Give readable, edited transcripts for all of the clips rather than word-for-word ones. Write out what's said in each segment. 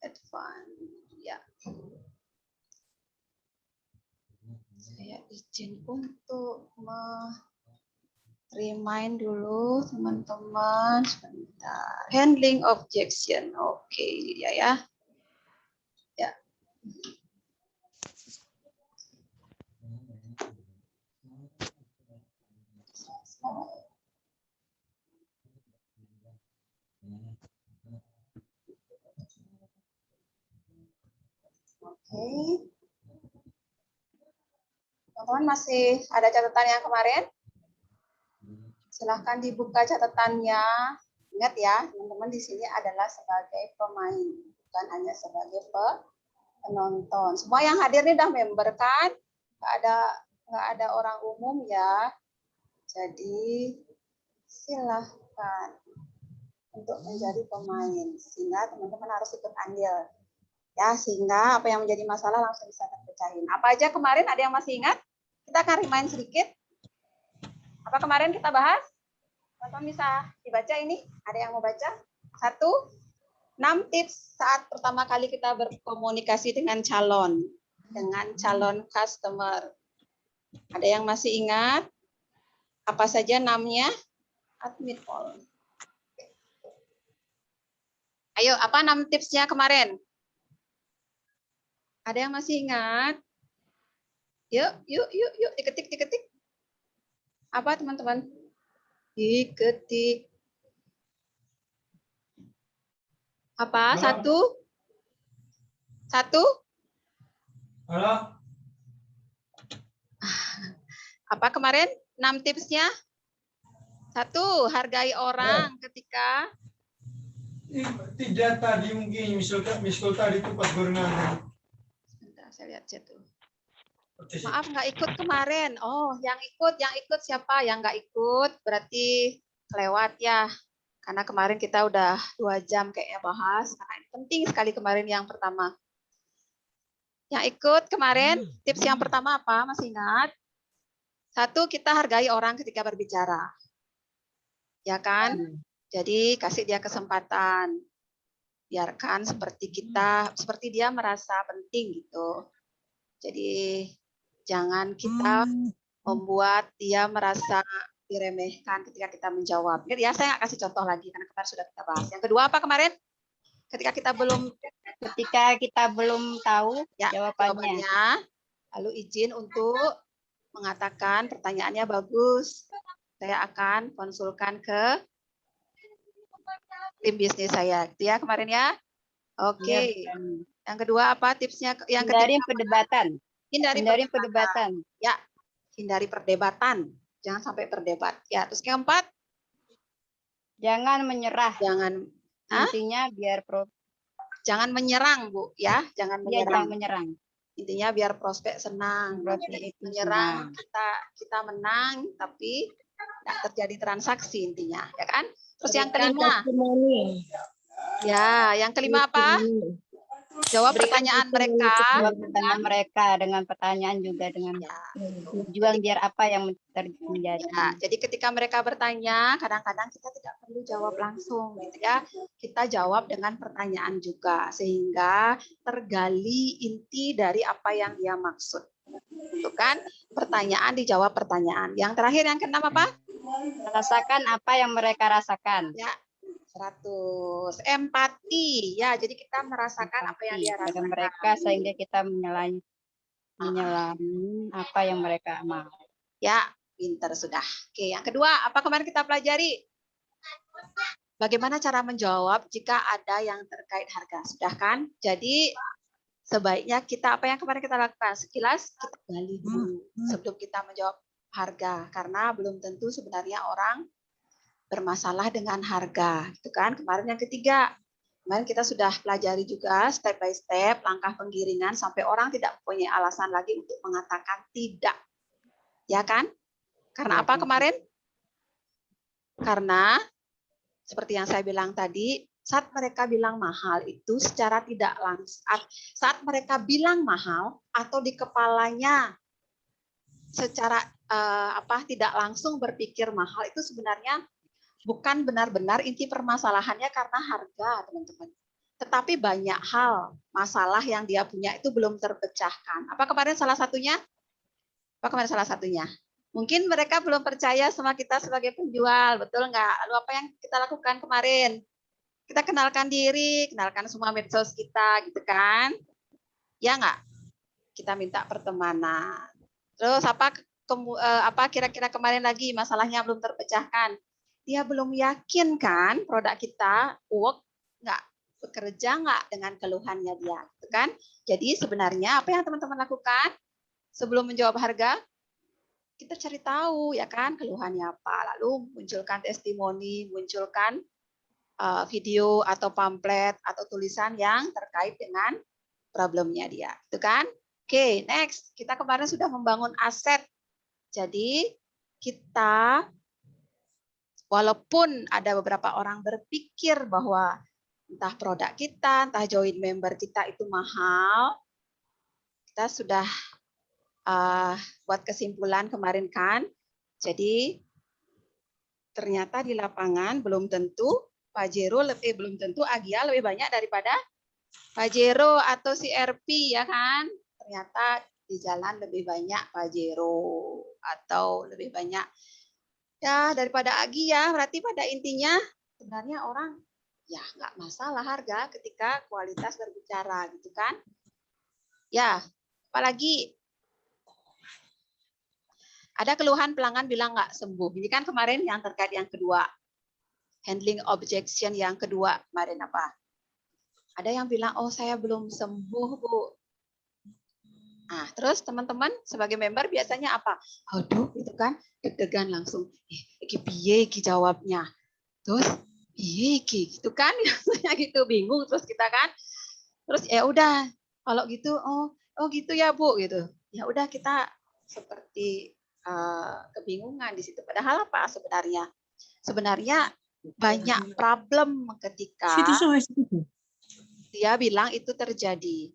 advance. Ya. Saya izin untuk remind dulu teman-teman sebentar. Handling objection. Oke, ini dia ya. Ya. Oke. Teman-teman masih ada catatan yang kemarin? Silahkan dibuka catatannya. Ingat ya, teman-teman di sini adalah sebagai pemain, bukan hanya sebagai penonton. Semua yang hadir ini udah member kan? Nggak ada orang umum ya. Jadi silahkan untuk menjadi pemain, sehingga teman-teman harus ikut andil. Ya, sehingga apa yang menjadi masalah langsung bisa terpecahin. Apa aja kemarin, ada yang masih ingat? Kita akan remind sedikit. Apa kemarin kita bahas? Teman-teman bisa dibaca ini? Ada yang mau baca? 1, 6 tips saat pertama kali kita berkomunikasi dengan calon customer. Ada yang masih ingat? Apa saja namanya? Admit all. Ayo, apa 6 tipsnya kemarin? Ada yang masih ingat? Yuk, diketik. Apa teman-teman? Diketik. Apa? Halo. Satu? Halo. Apa kemarin 6 tipsnya? 1, hargai orang ketika tidak tadi mungkin miskol tadi itu pas berenang. Sebentar, saya lihat chat tuh. Maaf nggak ikut kemarin. Oh, yang ikut siapa? Yang nggak ikut berarti kelewat ya. Karena kemarin kita udah 2 jam kayaknya bahas. Karena ini penting sekali kemarin yang pertama. Yang ikut kemarin tips yang pertama apa? Masih ingat? 1, kita hargai orang ketika berbicara. Ya kan? Jadi kasih dia kesempatan. Biarkan seperti dia merasa penting gitu. Jadi jangan kita membuat dia merasa diremehkan ketika kita menjawab. Ya, saya nggak kasih contoh lagi karena kemarin sudah kita bahas. Yang kedua apa kemarin? Ketika kita belum tahu ya, jawabannya, lalu izin untuk mengatakan pertanyaannya bagus. Saya akan konsulkan ke tim bisnis saya. Itu ya kemarin ya. Oke. Yang kedua apa tipsnya? Yang hindari ketiga perdebatan. Hindari perdebatan. Ya, hindari perdebatan. Jangan sampai berdebat. Ya, terus yang keempat, jangan menyerah. Intinya biar jangan menyerang, Bu, ya. Jangan menyerang. Ya, jangan menyerang. Intinya biar prospek senang. Menyerang kita menang tapi tidak terjadi transaksi intinya, ya kan? Terus yang kelima. Ya, yang kelima apa? Jawab pertanyaan mereka. Dengan pertanyaan juga dengan tujuan biar apa yang terjadi. Ya, jadi ketika mereka bertanya, kadang-kadang kita tidak perlu jawab langsung, gitu ya. Kita jawab dengan pertanyaan juga, sehingga tergali inti dari apa yang dia maksud. Itu kan? Pertanyaan dijawab pertanyaan. Yang terakhir, yang keenam apa? Rasakan apa yang mereka rasakan. Ya. 100. Empati. Ya, jadi kita merasakan apa yang dia rasakan. Mereka sehingga kita menyelami apa yang mereka mau. Ya, pinter sudah. Oke, yang kedua, apa kemarin kita pelajari? Bagaimana cara menjawab jika ada yang terkait harga. Sudah kan? Jadi sebaiknya apa yang kemarin kita lakukan? Sekilas kita gali dulu sebelum kita menjawab harga. Karena belum tentu sebenarnya orang bermasalah dengan harga, gitu kan? Kemarin yang ketiga, kemarin kita sudah pelajari juga step by step langkah penggiringan sampai orang tidak mempunyai alasan lagi untuk mengatakan tidak, ya kan? Karena apa kemarin? Karena seperti yang saya bilang tadi, saat mereka bilang mahal itu secara tidak langsung, saat mereka bilang mahal atau di kepalanya secara tidak langsung berpikir mahal itu sebenarnya bukan benar-benar inti permasalahannya karena harga, teman-teman. tetapi banyak hal, masalah yang dia punya itu belum terpecahkan. Apa kemarin salah satunya? Apa kemarin salah satunya? Mungkin mereka belum percaya sama kita sebagai penjual, betul nggak? Lalu apa yang kita lakukan kemarin? Kita kenalkan diri, kenalkan semua medsos kita, gitu kan? Ya nggak? Kita minta pertemanan. Terus apa kira-kira kemarin lagi masalahnya belum terpecahkan? Dia belum yakin kan produk kita work nggak, bekerja nggak dengan keluhannya dia, gitu kan? Jadi sebenarnya apa yang teman-teman lakukan sebelum menjawab harga? Kita cari tahu ya kan keluhannya apa, lalu munculkan testimoni, munculkan video atau pamflet atau tulisan yang terkait dengan problemnya dia, itu kan? Oke, next. Kita kemarin sudah membangun aset. Jadi kita walaupun ada beberapa orang berpikir bahwa entah produk kita, entah join member kita itu mahal, kita sudah buat kesimpulan kemarin kan. Jadi ternyata di lapangan belum tentu Pajero belum tentu Agia lebih banyak daripada Pajero atau CRP ya kan. Ternyata di jalan lebih banyak Pajero atau lebih banyak ya daripada Agia. Berarti pada intinya sebenarnya orang ya nggak masalah harga ketika kualitas berbicara gitu kan. Ya, apalagi ada keluhan pelanggan bilang nggak sembuh. Ini kan kemarin yang terkait yang kedua. Handling objection yang kedua kemarin apa? Ada yang bilang, oh saya belum sembuh, Bu. Nah, terus teman-teman sebagai member biasanya apa? Aduh, itu kan deg-degan langsung. Piye iki jawabnya. Terus, piye iki gitu kan? Biasanya gitu bingung terus kita kan. Terus ya udah, kalau gitu oh gitu ya, Bu gitu. Ya udah kita seperti kebingungan di situ. Padahal apa sebenarnya? Sebenarnya banyak problem ketika dia bilang itu terjadi.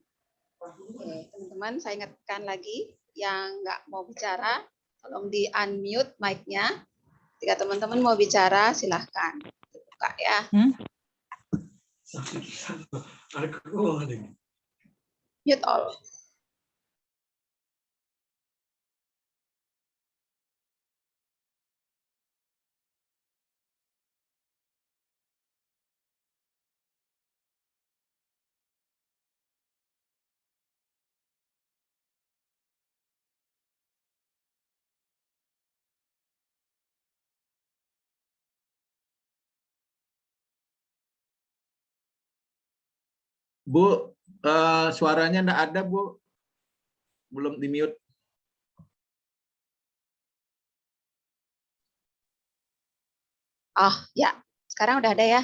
Oke, teman-teman, saya ingatkan lagi yang nggak mau bicara, tolong di unmute mic-nya. Jika teman-teman mau bicara, silahkan buka ya. Mute all. Bu, suaranya enggak ada, Bu. Belum di-mute. Oh, ya. Sekarang udah ada ya?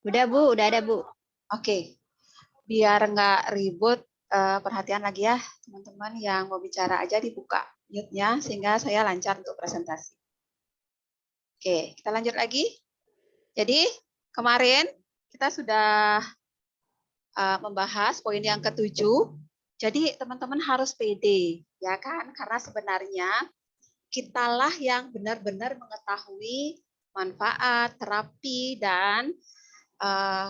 Udah, Bu. Udah ada, Bu. Oke. Biar nggak ribut, perhatian lagi ya, teman-teman yang mau bicara aja dibuka mute-nya sehingga saya lancar untuk presentasi. Oke, kita lanjut lagi. Jadi, kemarin kita sudah membahas poin yang ketujuh. Jadi teman-teman harus pede, ya kan? Karena sebenarnya kitalah yang benar-benar mengetahui manfaat, terapi, dan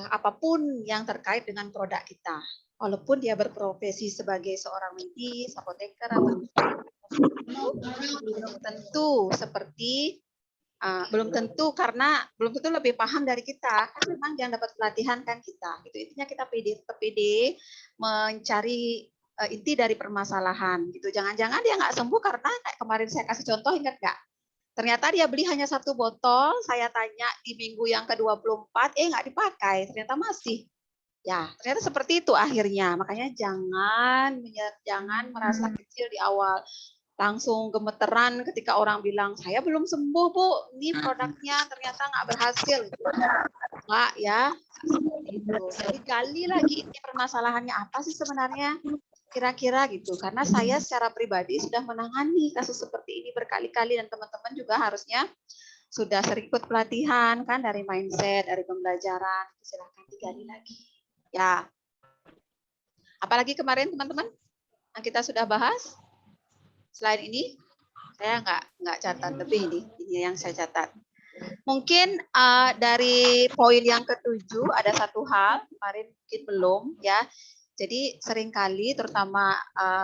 apapun yang terkait dengan produk kita. Walaupun dia berprofesi sebagai seorang medis, apoteker, atau belum tentu seperti belum tentu karena belum tentu lebih paham dari kita kan memang yang dapat pelatihan kan kita gitu intinya kita pede mencari inti dari permasalahan gitu jangan-jangan dia nggak sembuh karena kayak kemarin saya kasih contoh ingat nggak ternyata dia beli hanya 1 botol saya tanya di minggu yang ke-24 nggak dipakai ternyata masih ya ternyata seperti itu akhirnya makanya jangan merasa kecil di awal langsung gemeteran ketika orang bilang saya belum sembuh Bu, ini produknya ternyata nggak berhasil. Nggak ya, seperti itu. Jadi gali lagi ini permasalahannya apa sih sebenarnya kira-kira gitu. Karena saya secara pribadi sudah menangani kasus seperti ini berkali-kali dan teman-teman juga harusnya sudah sering ikut pelatihan kan dari mindset, dari pembelajaran. Silakan digali lagi. Ya. Apalagi kemarin teman-teman yang kita sudah bahas. Selain ini, saya nggak catat lebih ini yang saya catat. Mungkin dari poin yang ke-7 ada satu hal kemarin mungkin belum ya. Jadi seringkali terutama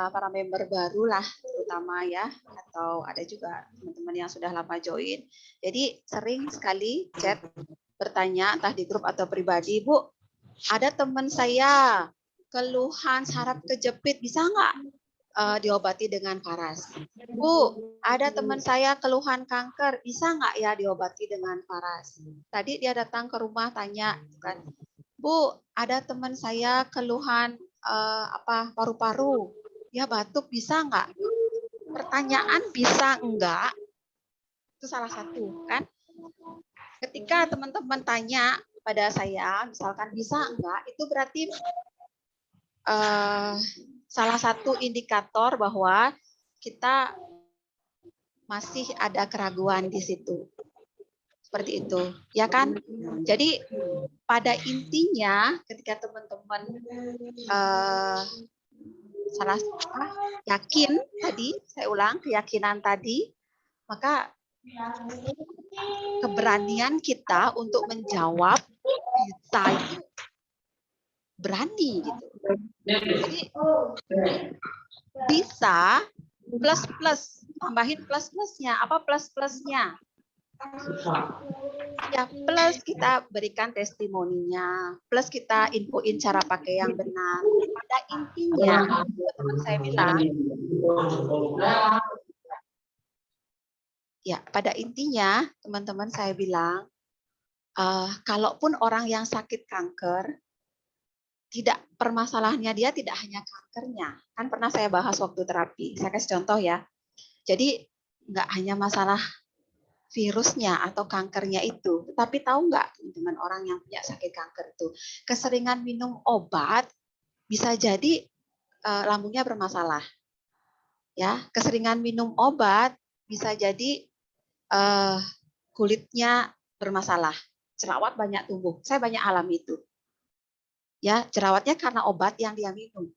para member baru lah terutama ya, atau ada juga teman-teman yang sudah lama join. Jadi sering sekali chat bertanya entah di grup atau pribadi, Bu, ada teman saya keluhan saraf kejepit, bisa nggak diobati dengan Faras? Bu, ada teman saya keluhan kanker, bisa nggak ya diobati dengan Faras? Tadi dia datang ke rumah tanya kan, Bu, ada teman saya keluhan paru-paru, ya batuk, bisa nggak? Pertanyaan bisa enggak itu salah satu kan. Ketika teman-teman tanya pada saya, misalkan bisa enggak, itu berarti salah satu indikator bahwa kita masih ada keraguan di situ. Seperti itu, ya kan? Jadi pada intinya ketika teman-teman yakin tadi, saya ulang, keyakinan tadi, maka keberanian kita untuk menjawab bisa itu berani gitu. Jadi bisa plus tambahin plus-plusnya. Apa plus-plusnya? Ya plus kita berikan testimoninya, plus kita infoin cara pakai yang benar. Pada intinya, teman saya bilang, ya pada intinya teman-teman saya bilang, kalaupun orang yang sakit kanker, tidak permasalahannya dia tidak hanya kankernya. Kan pernah saya bahas waktu terapi. Saya kasih contoh ya. Jadi nggak hanya masalah virusnya atau kankernya itu, tetapi tahu nggak teman-teman, orang yang punya sakit kanker itu keseringan minum obat bisa jadi lambungnya bermasalah. Ya, keseringan minum obat bisa jadi kulitnya bermasalah, jerawat banyak tumbuh. Saya banyak alami itu. Ya, jerawatnya karena obat yang dia minum.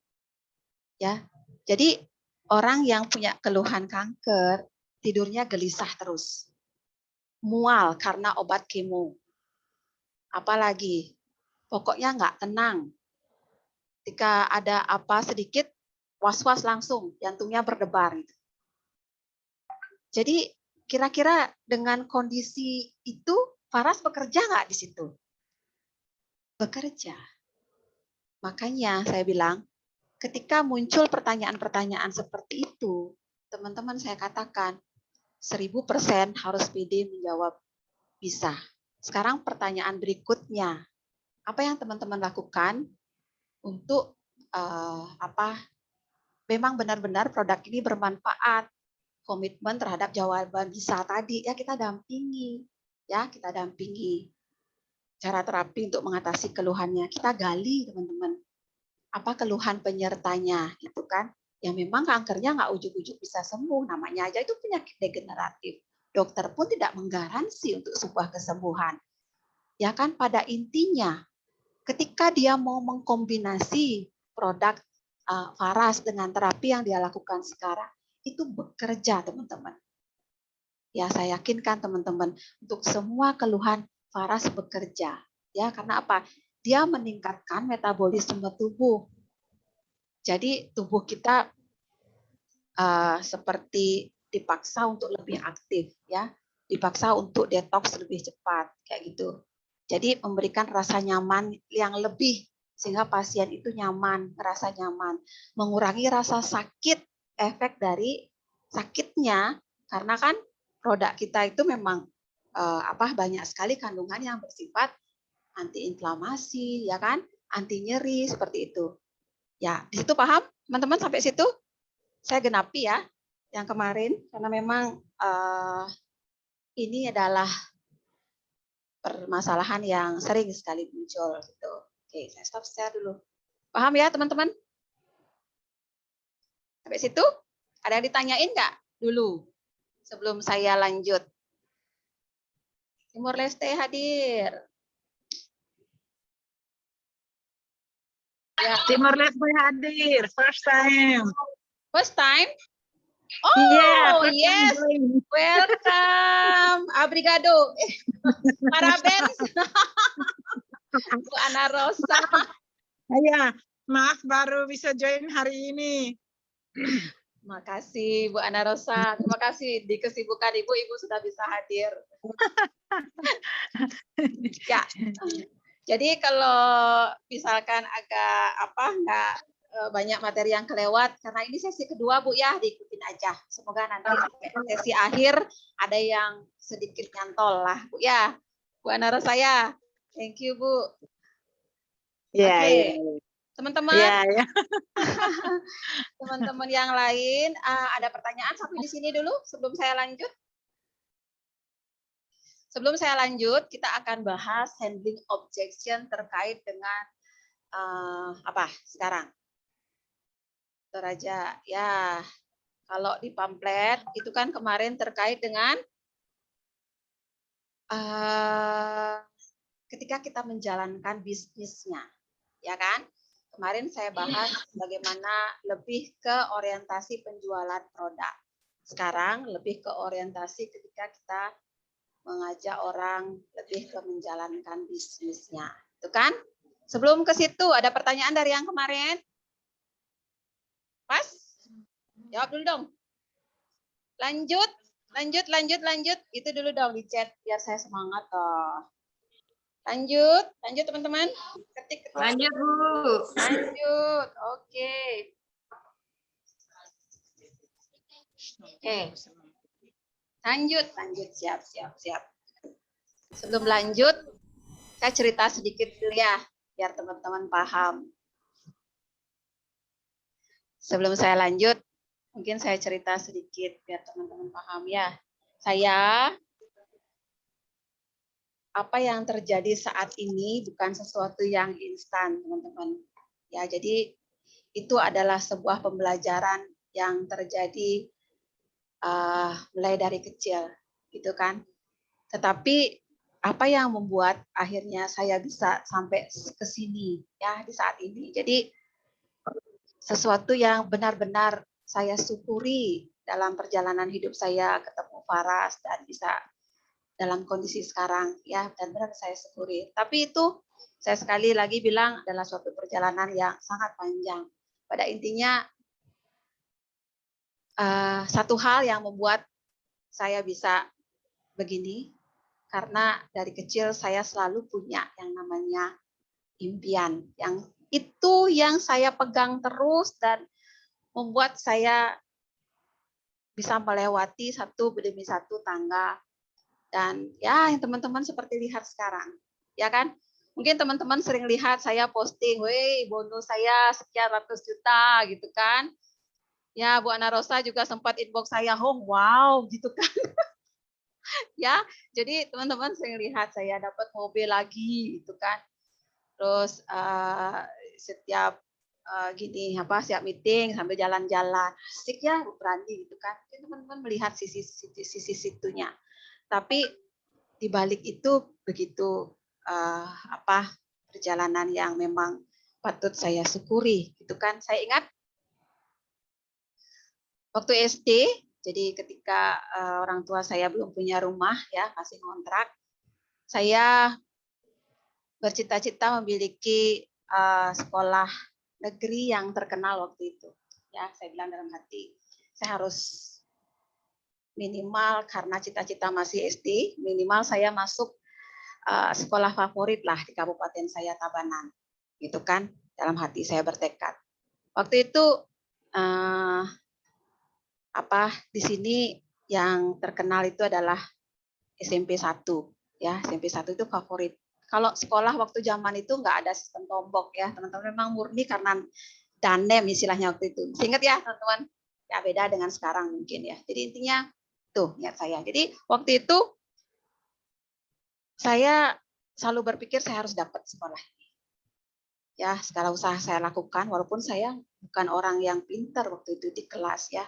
Ya. Jadi orang yang punya keluhan kanker tidurnya gelisah terus. Mual karena obat kemo. Apalagi pokoknya nggak tenang. Ketika ada apa sedikit was-was langsung jantungnya berdebar. Jadi kira-kira dengan kondisi itu Faras bekerja nggak di situ? Bekerja. Makanya saya bilang, ketika muncul pertanyaan-pertanyaan seperti itu, teman-teman saya katakan 1000% harus pede menjawab bisa. Sekarang pertanyaan berikutnya, apa yang teman-teman lakukan untuk memang benar-benar produk ini bermanfaat, komitmen terhadap jawaban bisa tadi, ya kita dampingi, cara terapi untuk mengatasi keluhannya, kita gali teman-teman, apa keluhan penyertanya, gitu kan? Ya memang kankernya nggak ujuk-ujuk bisa sembuh, namanya aja itu penyakit degeneratif. Dokter pun tidak menggaransi untuk sebuah kesembuhan. Ya kan, pada intinya ketika dia mau mengkombinasi produk Faras dengan terapi yang dia lakukan sekarang, itu bekerja teman-teman. Ya saya yakinkan teman-teman, untuk semua keluhan Faras bekerja. Ya karena apa? Dia meningkatkan metabolisme tubuh. Jadi tubuh kita seperti dipaksa untuk lebih aktif, ya, dipaksa untuk detoks lebih cepat, kayak gitu. Jadi memberikan rasa nyaman yang lebih sehingga pasien itu nyaman, merasa nyaman, mengurangi rasa sakit, efek dari sakitnya, karena kan produk kita itu memang banyak sekali kandungan yang bersifat antiinflamasi, ya kan, anti nyeri seperti itu. Ya, di situ paham, teman-teman sampai situ? Saya genapi ya yang kemarin karena memang ini adalah permasalahan yang sering sekali muncul gitu. Oke, saya stop share dulu. Paham ya teman-teman? Sampai situ? Ada yang ditanyain nggak dulu sebelum saya lanjut? Timur Leste hadir. Ya. Timur Leste hadir, first time. First time? Oh, yes. Welcome. Abrigado. Parabens. Bu Ana Rosa. Ya, maaf baru bisa join hari ini. Makasih Bu Ana Rosa. Terima kasih di kesibukan Ibu sudah bisa hadir. Ya. Jadi kalau misalkan agak nggak banyak materi yang kelewat, karena ini sesi kedua Bu ya, diikutin aja. Semoga nanti sesi akhir ada yang sedikit nyantol lah Bu ya. Bu Ana Rosa ya. Thank you Bu. Ya, Oke. ya. Teman-teman, Ya. teman-teman yang lain, ada pertanyaan sampai di sini dulu sebelum saya lanjut. Sebelum saya lanjut, kita akan bahas handling objection terkait dengan apa sekarang. Raja, ya. Kalau di pamflet itu kan kemarin terkait dengan ketika kita menjalankan bisnisnya, ya kan? Kemarin saya bahas bagaimana lebih ke orientasi penjualan produk. Sekarang lebih ke orientasi ketika kita mengajak orang lebih ke menjalankan bisnisnya. Itu kan? Sebelum ke situ ada pertanyaan dari yang kemarin? Pas? Jawab dulu dong. Lanjut. Itu dulu dong di chat biar saya semangat toh. Lanjut teman-teman. Ketik. Lanjut Bu. Lanjut. Oke. Lanjut. Siap. Sebelum lanjut, saya cerita sedikit dulu ya, biar teman-teman paham. Sebelum saya lanjut, mungkin saya cerita sedikit biar teman-teman paham ya. Apa yang terjadi saat ini bukan sesuatu yang instan, teman-teman. Ya, jadi itu adalah sebuah pembelajaran yang terjadi mulai dari kecil, gitu kan. Tetapi apa yang membuat akhirnya saya bisa sampai ke sini ya di saat ini. Jadi sesuatu yang benar-benar saya syukuri dalam perjalanan hidup saya ketemu Faras dan bisa dalam kondisi sekarang ya, dan benar saya syukuri. Tapi itu saya sekali lagi bilang adalah suatu perjalanan yang sangat panjang. Pada intinya satu hal yang membuat saya bisa begini, karena dari kecil saya selalu punya yang namanya impian. Yang itu yang saya pegang terus dan membuat saya bisa melewati satu demi satu tangga. Dan ya yang teman-teman seperti lihat sekarang. Ya kan? Mungkin teman-teman sering lihat saya posting, "Woi, bonus saya sekian ratus juta," gitu kan. Ya, Bu Ana Rosa juga sempat inbox saya, "Oh, wow," gitu kan. Ya, jadi teman-teman sering lihat saya dapat mobil lagi gitu kan. Terus setiap siap meeting sambil jalan-jalan, asik ya Bu Randi gitu kan. Teman-teman melihat sisi situnya. Tapi di balik itu begitu perjalanan yang memang patut saya syukuri gitu kan. Saya ingat waktu SD, jadi ketika orang tua saya belum punya rumah ya, masih ngontrak, saya bercita-cita memiliki sekolah negeri yang terkenal waktu itu. Ya, saya bilang dalam hati, saya harus minimal karena cita-cita masih SD, minimal saya masuk sekolah favorit lah di kabupaten saya Tabanan. Gitu kan, dalam hati saya bertekad. Waktu itu di sini yang terkenal itu adalah SMP 1 ya, SMP 1 itu favorit. Kalau sekolah waktu zaman itu nggak ada sistem tombok ya, teman-teman, memang murni karena danem istilahnya waktu itu. Ingat ya teman-teman, ya beda dengan sekarang mungkin ya. Jadi intinya tuh niat saya. Jadi waktu itu saya selalu berpikir saya harus dapat sekolah ini. Ya, segala usaha saya lakukan walaupun saya bukan orang yang pintar waktu itu di kelas ya.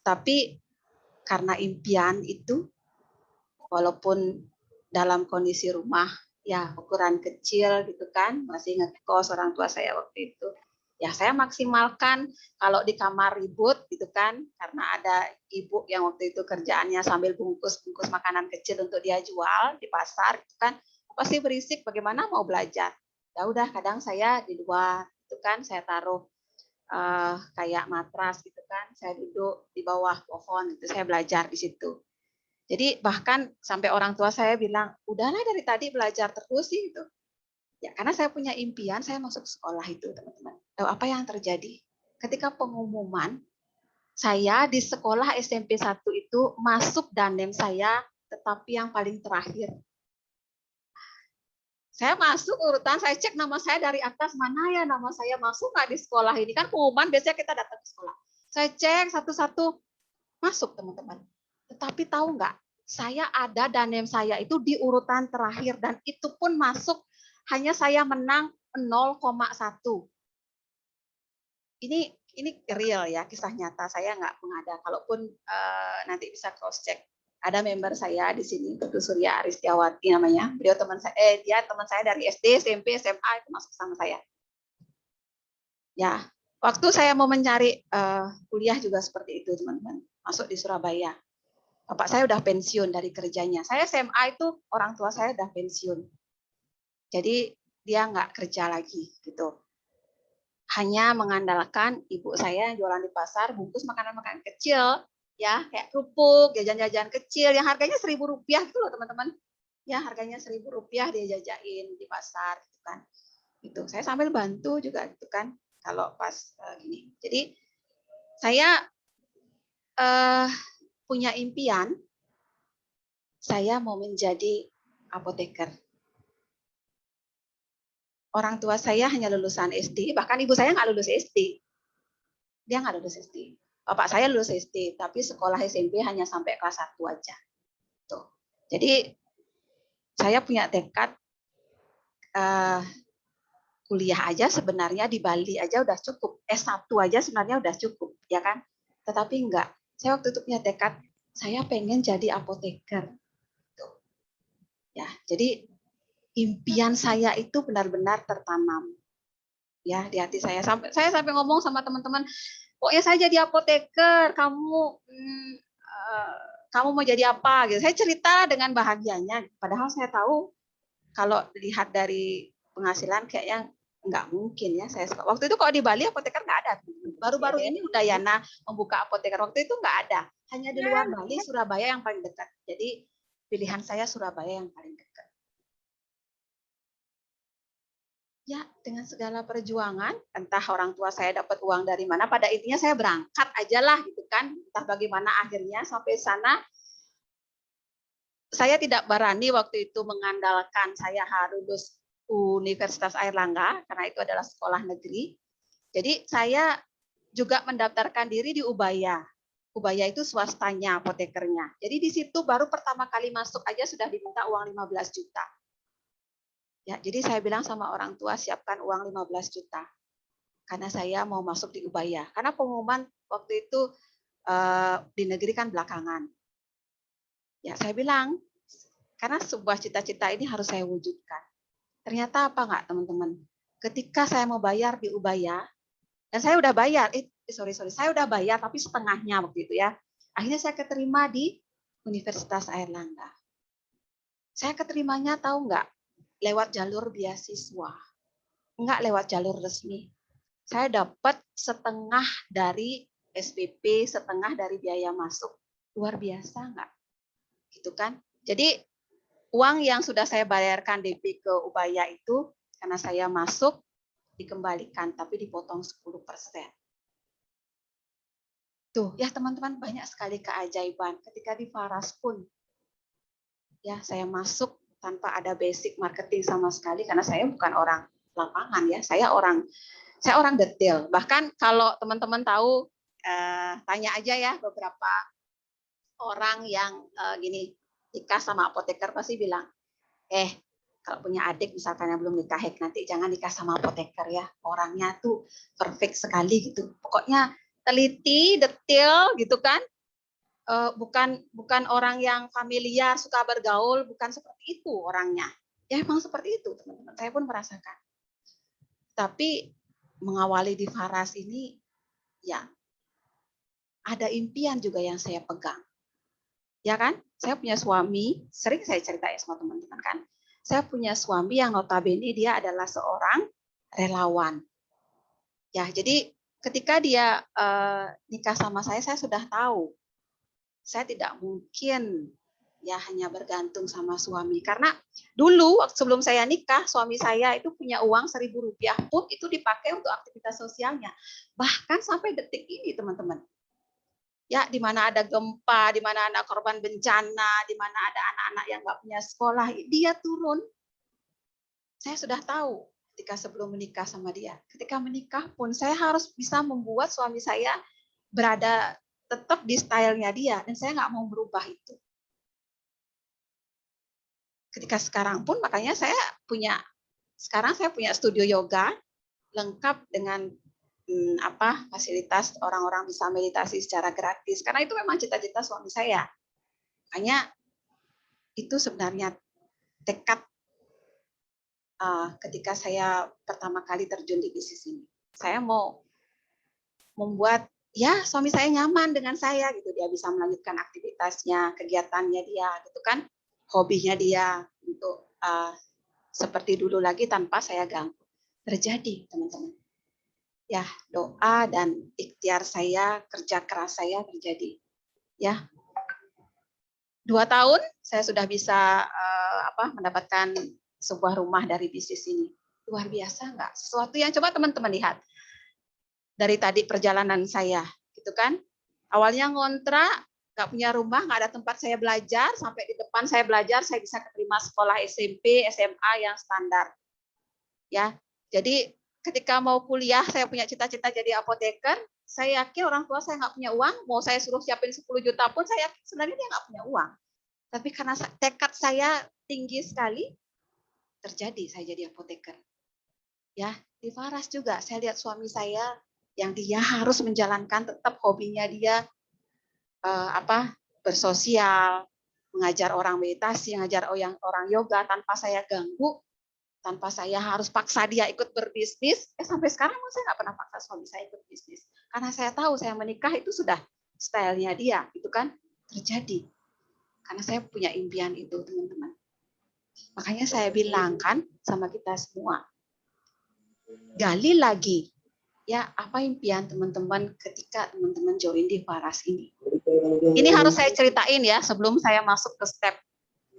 Tapi karena impian itu, walaupun dalam kondisi rumah ya ukuran kecil gitu kan, masih ngekos orang tua saya waktu itu. Ya saya maksimalkan kalau di kamar ribut gitu kan, karena ada ibu yang waktu itu kerjaannya sambil bungkus-bungkus makanan kecil untuk dia jual di pasar gitu kan, pasti berisik, bagaimana mau belajar. Ya udah kadang saya di luar itu kan, saya taruh kayak matras gitu kan, saya duduk di bawah pohon gitu, saya belajar di situ. Jadi bahkan sampai orang tua saya bilang, udahlah dari tadi belajar terus sih gitu. Ya, karena saya punya impian, saya masuk sekolah itu, teman-teman. Tahu apa yang terjadi? Ketika pengumuman, saya di sekolah SMP 1 itu masuk danem saya, tetapi yang paling terakhir. Saya masuk urutan, saya cek nama saya dari atas, mana ya nama saya masuk nggak di sekolah ini? Kan pengumuman biasanya kita datang ke sekolah. Saya cek satu-satu, masuk teman-teman. Tetapi tahu nggak, saya ada danem saya itu di urutan terakhir, dan itu pun masuk hanya saya menang 0,1. Ini real ya, kisah nyata, saya nggak mengada. Kalaupun nanti bisa cross check. Ada member saya di sini, Putu Surya Aristiawati namanya. Beliau teman saya, dia teman saya dari SD, SMP, SMA itu masuk sama saya. Ya, waktu saya mau mencari kuliah juga seperti itu, teman-teman. Masuk di Surabaya. Bapak saya udah pensiun dari kerjanya. Saya SMA itu orang tua saya udah pensiun. Jadi dia nggak kerja lagi gitu. Hanya mengandalkan ibu saya yang jualan di pasar, bungkus makanan-makanan kecil, ya kayak kerupuk, jajan-jajan kecil yang harganya Rp1.000 gitu loh teman-teman. Ya harganya Rp1.000 dia jajain di pasar gitu kan. Itu saya sambil bantu juga gitu kan. Kalau pas gini. Jadi saya punya impian, saya mau menjadi apoteker. Orang tua saya hanya lulusan SD, bahkan ibu saya nggak lulus SD. Dia nggak lulus SD. Bapak saya lulus SD, tapi sekolah SMP hanya sampai kelas 1 aja. Tuh. Jadi saya punya tekad kuliah aja sebenarnya di Bali aja udah cukup. S1 aja sebenarnya udah cukup, ya kan? Tetapi enggak. Saya waktu itu punya tekad, saya pengen jadi apoteker. Tuh. Ya, jadi impian saya itu benar-benar tertanam ya di hati saya sampai ngomong sama teman-teman, pokoknya saya jadi apoteker, kamu mau jadi apa gitu. Saya cerita dengan bahagianya, padahal saya tahu kalau dilihat dari penghasilan kayaknya nggak mungkin ya. Saya waktu itu kalau di Bali apoteker nggak ada, baru-baru ini Udayana membuka apoteker, waktu itu nggak ada, hanya di luar Bali, Surabaya yang paling dekat. Jadi pilihan saya Surabaya yang paling dekat. Ya, dengan segala perjuangan, entah orang tua saya dapat uang dari mana, pada intinya saya berangkat aja lah gitu kan, entah bagaimana akhirnya sampai sana. Saya tidak berani waktu itu mengandalkan saya harus lulus Universitas Airlangga, karena itu adalah sekolah negeri. Jadi saya juga mendaftarkan diri di Ubaya. Ubaya itu swastanya, apotekernya. Jadi di situ baru pertama kali masuk aja sudah diminta uang 15 juta. Ya, jadi saya bilang sama orang tua, siapkan uang 15 juta. Karena saya mau masuk di Ubaya. Karena pengumuman waktu itu di negeri kan belakangan. Ya, saya bilang, karena sebuah cita-cita ini harus saya wujudkan. Ternyata apa enggak, teman-teman? Ketika saya mau bayar di Ubaya, dan saya udah bayar, saya udah bayar, tapi setengahnya waktu itu ya. Akhirnya saya keterima di Universitas Airlangga. Saya keterimanya tahu enggak? Lewat jalur beasiswa, enggak lewat jalur resmi. Saya dapat setengah dari SPP, setengah dari biaya masuk. Luar biasa enggak? Gitu kan? Jadi uang yang sudah saya bayarkan DP ke Ubaya itu, karena saya masuk, dikembalikan, tapi dipotong 10%. Tuh, ya teman-teman, banyak sekali keajaiban. Ketika di Faras pun, ya saya masuk tanpa ada basic marketing sama sekali, karena saya bukan orang lapangan ya, saya orang detail. Bahkan kalau teman-teman tahu, tanya aja ya beberapa orang yang gini, nikah sama apoteker pasti bilang, kalau punya adik misalkan yang belum nikah, nanti jangan nikah sama apoteker ya, orangnya tuh perfect sekali gitu. Pokoknya teliti, detail gitu kan. Bukan orang yang familiar, suka bergaul, bukan seperti itu orangnya. Ya emang seperti itu teman-teman, saya pun merasakan. Tapi mengawali di Faras ini, ya ada impian juga yang saya pegang. Ya kan? Saya punya suami, sering saya ceritain sama teman-teman kan. Saya punya suami yang notabene dia adalah seorang relawan. Ya, jadi ketika dia nikah sama saya sudah tahu. Saya tidak mungkin ya hanya bergantung sama suami. Karena dulu waktu sebelum saya nikah, suami saya itu punya uang Rp1.000 pun itu dipakai untuk aktivitas sosialnya. Bahkan sampai detik ini teman-teman. Ya, di mana ada gempa, di mana ada korban bencana, di mana ada anak-anak yang nggak punya sekolah, dia turun. Saya sudah tahu ketika sebelum menikah sama dia. Ketika menikah pun saya harus bisa membuat suami saya berada tetap di stylenya dia, dan saya nggak mau berubah itu. Ketika sekarang pun makanya sekarang saya punya studio yoga lengkap dengan fasilitas orang-orang bisa meditasi secara gratis, karena itu memang cita-cita suami saya. Makanya itu sebenarnya tekad ketika saya pertama kali terjun di bisnis ini. Saya mau membuat ya suami saya nyaman dengan saya gitu, dia bisa melanjutkan aktivitasnya, kegiatannya dia gitu kan, hobinya dia untuk seperti dulu lagi tanpa saya ganggu. Terjadi teman-teman. Ya, doa dan ikhtiar saya, kerja keras saya terjadi. Ya. 2 tahun saya sudah bisa mendapatkan sebuah rumah dari bisnis ini. Luar biasa enggak? Sesuatu yang coba teman-teman lihat. Dari tadi perjalanan saya, gitu kan? Awalnya ngontrak, nggak punya rumah, nggak ada tempat saya belajar, sampai di depan saya belajar, saya bisa keterima sekolah SMP, SMA yang standar. Ya, jadi ketika mau kuliah, saya punya cita-cita jadi apoteker, saya yakin orang tua saya nggak punya uang, mau saya suruh siapin 10 juta pun, saya yakin sebenarnya dia nggak punya uang. Tapi karena tekad saya tinggi sekali, terjadi saya jadi apoteker. Ya, di Faras juga, saya lihat suami saya yang dia harus menjalankan tetap hobinya dia bersosial, mengajar orang meditasi, mengajar orang yoga tanpa saya ganggu, tanpa saya harus paksa dia ikut berbisnis. Sampai sekarang saya nggak pernah paksa suami saya ikut bisnis, karena saya tahu saya menikah itu sudah stylenya dia, itu kan terjadi. Karena saya punya impian itu teman-teman. Makanya saya bilang kan sama kita semua, gali lagi. Ya, apa impian teman-teman ketika teman-teman join di Faras ini? Ini harus saya ceritain ya sebelum saya masuk ke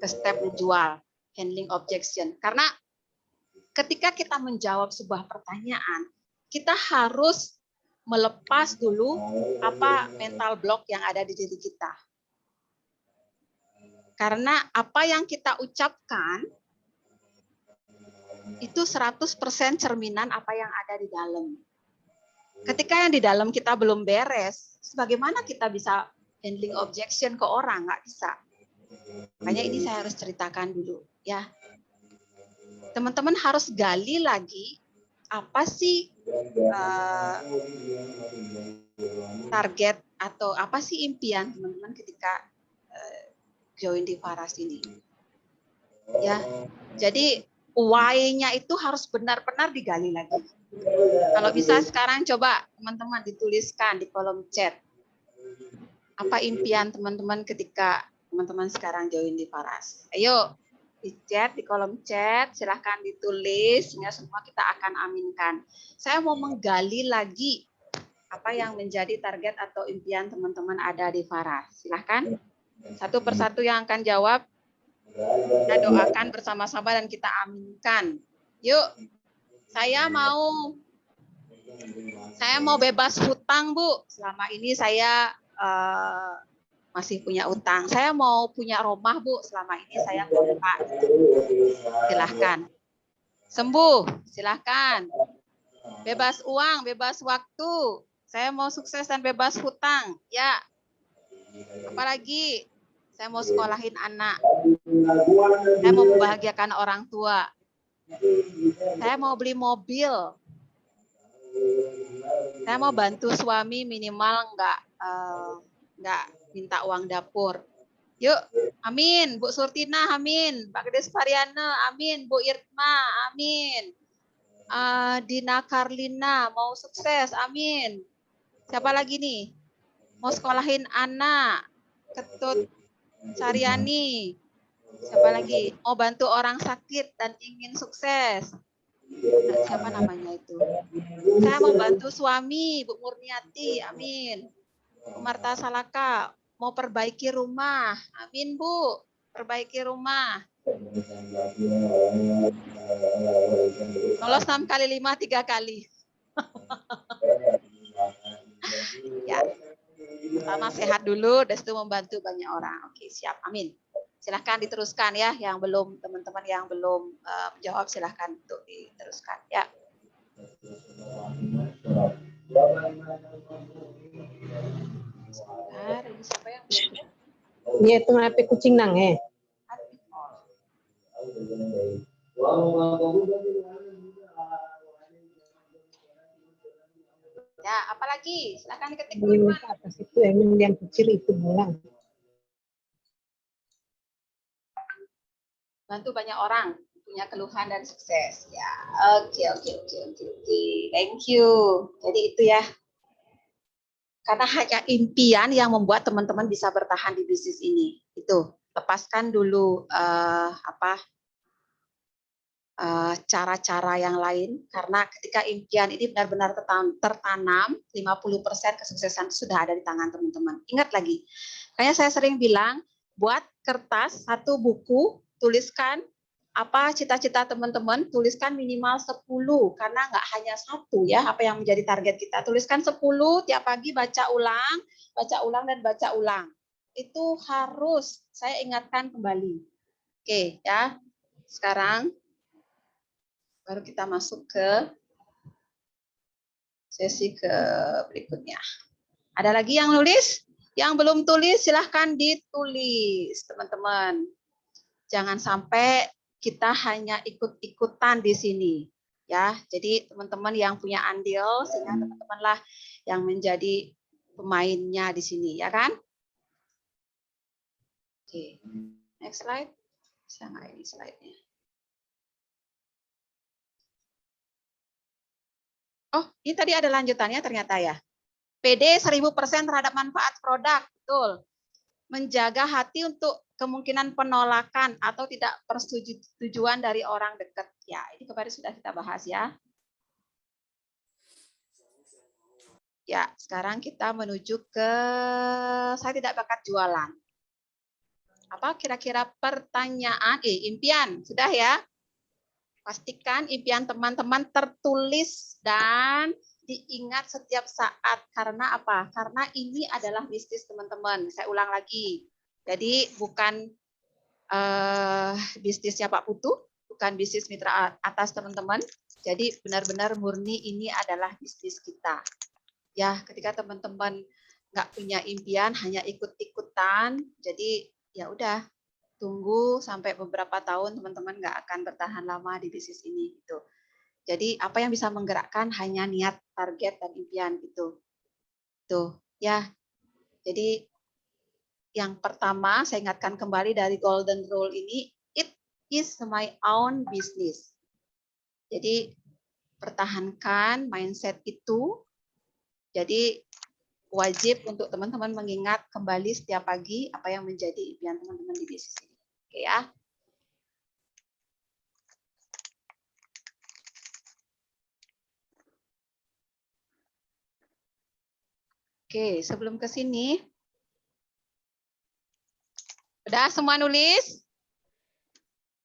step menjual, handling objection. Karena ketika kita menjawab sebuah pertanyaan, kita harus melepas dulu mental block yang ada di diri kita. Karena apa yang kita ucapkan itu 100% cerminan apa yang ada di dalam. Ketika yang di dalam kita belum beres, bagaimana kita bisa handling objection ke orang? Nggak bisa. Makanya ini saya harus ceritakan dulu. Ya, teman-teman harus gali lagi apa sih target atau apa sih impian teman-teman ketika join di Faras ini. Ya, jadi why-nya itu harus benar-benar digali lagi. Kalau bisa sekarang coba teman-teman dituliskan di kolom chat. Apa impian teman-teman ketika teman-teman sekarang join di Faras? Ayo di chat, di kolom chat, silahkan ditulis, sehingga semua kita akan aminkan. Saya mau menggali lagi apa yang menjadi target atau impian teman-teman ada di Faras. Silahkan, satu persatu yang akan jawab, kita doakan bersama-sama dan kita aminkan. Yuk, saya mau bebas hutang, Bu. Selama ini saya masih punya utang. Saya mau punya rumah, Bu. Selama ini saya kontrak. Silahkan. Sembuh, silahkan. Bebas uang, bebas waktu. Saya mau sukses dan bebas hutang. Ya. Apalagi? Saya mau sekolahin anak. Saya mau membahagiakan orang tua. Saya mau beli mobil. Saya mau bantu suami minimal nggak minta uang dapur. Yuk, amin. Bu Surtina, amin. Pak Gede Supariana, amin. Bu Irma, amin. Dina Karlina mau sukses, amin. Siapa lagi nih? Mau sekolahin anak, Ketut Saryani. Siapa lagi? Mau bantu orang sakit dan ingin sukses. Nah, siapa namanya itu? Saya mau bantu suami, Bu Murniati, amin. Bu Marta Salaka, mau perbaiki rumah, amin Bu. Perbaiki rumah. Lolos 6 kali 5, 3 kali. Ya, pertama sehat dulu, dan itu membantu banyak orang. Oke, siap, amin. Silahkan diteruskan ya, yang belum, teman-teman yang belum menjawab silahkan untuk diteruskan ya. Sebentar, ini siapa yang belum? Dia itu ngapain kucing nang Ya, apalagi? Silahkan diketik. Di atas itu emang yang kecil itu bolang. Bantu banyak orang punya keluhan dan sukses. Ya, oke. Thank you. Jadi itu ya. Karena hanya impian yang membuat teman-teman bisa bertahan di bisnis ini. Itu, lepaskan dulu cara-cara yang lain, karena ketika impian ini benar-benar tertanam, 50% kesuksesan sudah ada di tangan teman-teman. Ingat lagi, kayak saya sering bilang, buat kertas, satu buku, tuliskan apa cita-cita teman-teman, tuliskan minimal 10, karena nggak hanya satu ya, apa yang menjadi target kita. Tuliskan 10, tiap pagi baca ulang, dan baca ulang. Itu harus saya ingatkan kembali. Oke ya, sekarang baru kita masuk ke sesi ke berikutnya. Ada lagi yang nulis? Yang belum tulis silahkan ditulis, teman-teman. Jangan sampai kita hanya ikut-ikutan di sini. Ya, jadi teman-teman yang punya andil, sehingga teman-temanlah yang menjadi pemainnya di sini, ya kan? Oke, next slide. Bisa nggak ini slide-nya? Oh, ini tadi ada lanjutannya ternyata ya. PD 1000% terhadap manfaat produk, betul. Menjaga hati untuk kemungkinan penolakan atau tidak persetujuan dari orang dekat. Ya, ini kemarin sudah kita bahas ya. Ya, sekarang kita menuju ke saya tidak bakat jualan. Apa kira-kira pertanyaan? Impian, sudah ya? Pastikan impian teman-teman tertulis dan diingat setiap saat. Karena apa? Karena ini adalah bisnis teman-teman. Saya ulang lagi. Jadi bukan bisnisnya Pak Putu, bukan bisnis mitra atas teman-teman. Jadi benar-benar murni ini adalah bisnis kita. Ya, ketika teman-teman nggak punya impian, hanya ikut-ikutan, jadi ya udah, tunggu sampai beberapa tahun teman-teman nggak akan bertahan lama di bisnis ini gitu. Jadi apa yang bisa menggerakkan hanya niat, target, dan impian itu. Tuh, ya. Jadi yang pertama saya ingatkan kembali dari golden rule ini, it is my own business. Jadi pertahankan mindset itu. Jadi wajib untuk teman-teman mengingat kembali setiap pagi apa yang menjadi impian teman-teman di bisnis ini. Oke ya. Oke, sebelum ke sini, udah semua nulis?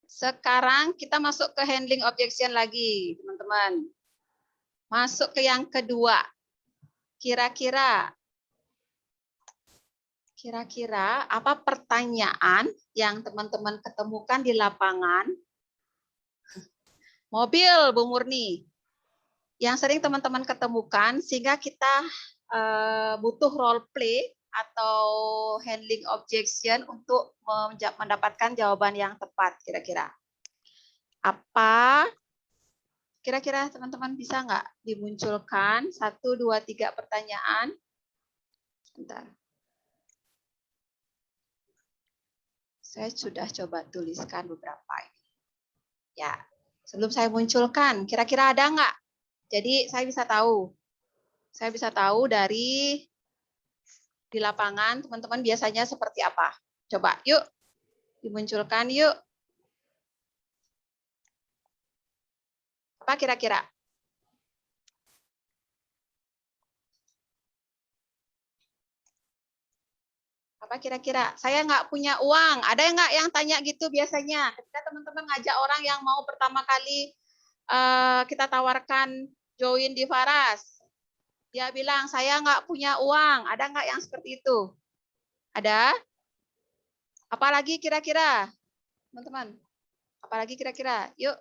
Sekarang kita masuk ke handling objection lagi, teman-teman. Masuk ke yang kedua. Kira-kira apa pertanyaan yang teman-teman ketemukan di lapangan? Mobil, Bu Murni. Yang sering teman-teman ketemukan sehingga kita butuh role play atau handling objection untuk mendapatkan jawaban yang tepat kira-kira. Apa? Kira-kira teman-teman bisa nggak dimunculkan 1, 2, 3 pertanyaan? Sebentar. Saya sudah coba tuliskan beberapa ini. Ya, Sebelum saya munculkan, kira-kira ada nggak? Jadi saya bisa tahu. Saya bisa tahu dari di lapangan teman-teman biasanya seperti apa. Coba yuk dimunculkan yuk. Apa kira-kira? Apa kira-kira? Saya nggak punya uang. Ada nggak yang tanya gitu biasanya? Ketika teman-teman ngajak orang yang mau pertama kali kita tawarkan join di Faras. Dia bilang, saya nggak punya uang. Ada nggak yang seperti itu? Ada? Apalagi kira-kira? Teman-teman, apalagi kira-kira? Yuk.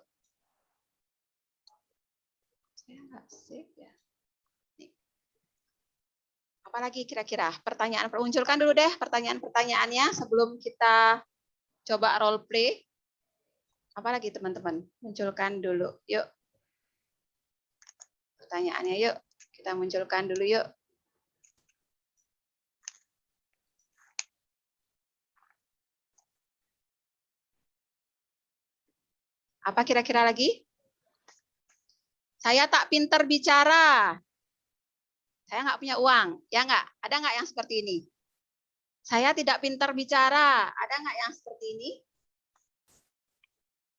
Saya nggak save ya. Apalagi kira-kira? Pertanyaan, munculkan dulu deh pertanyaan-pertanyaannya sebelum kita coba role play. Apalagi teman-teman? Munculkan dulu. Yuk. Pertanyaannya yuk. Kita munculkan dulu yuk. Apa kira-kira lagi? Saya tak pinter bicara. Saya nggak punya uang. Ya nggak? Ada nggak yang seperti ini? Saya tidak pintar bicara. Ada nggak yang seperti ini?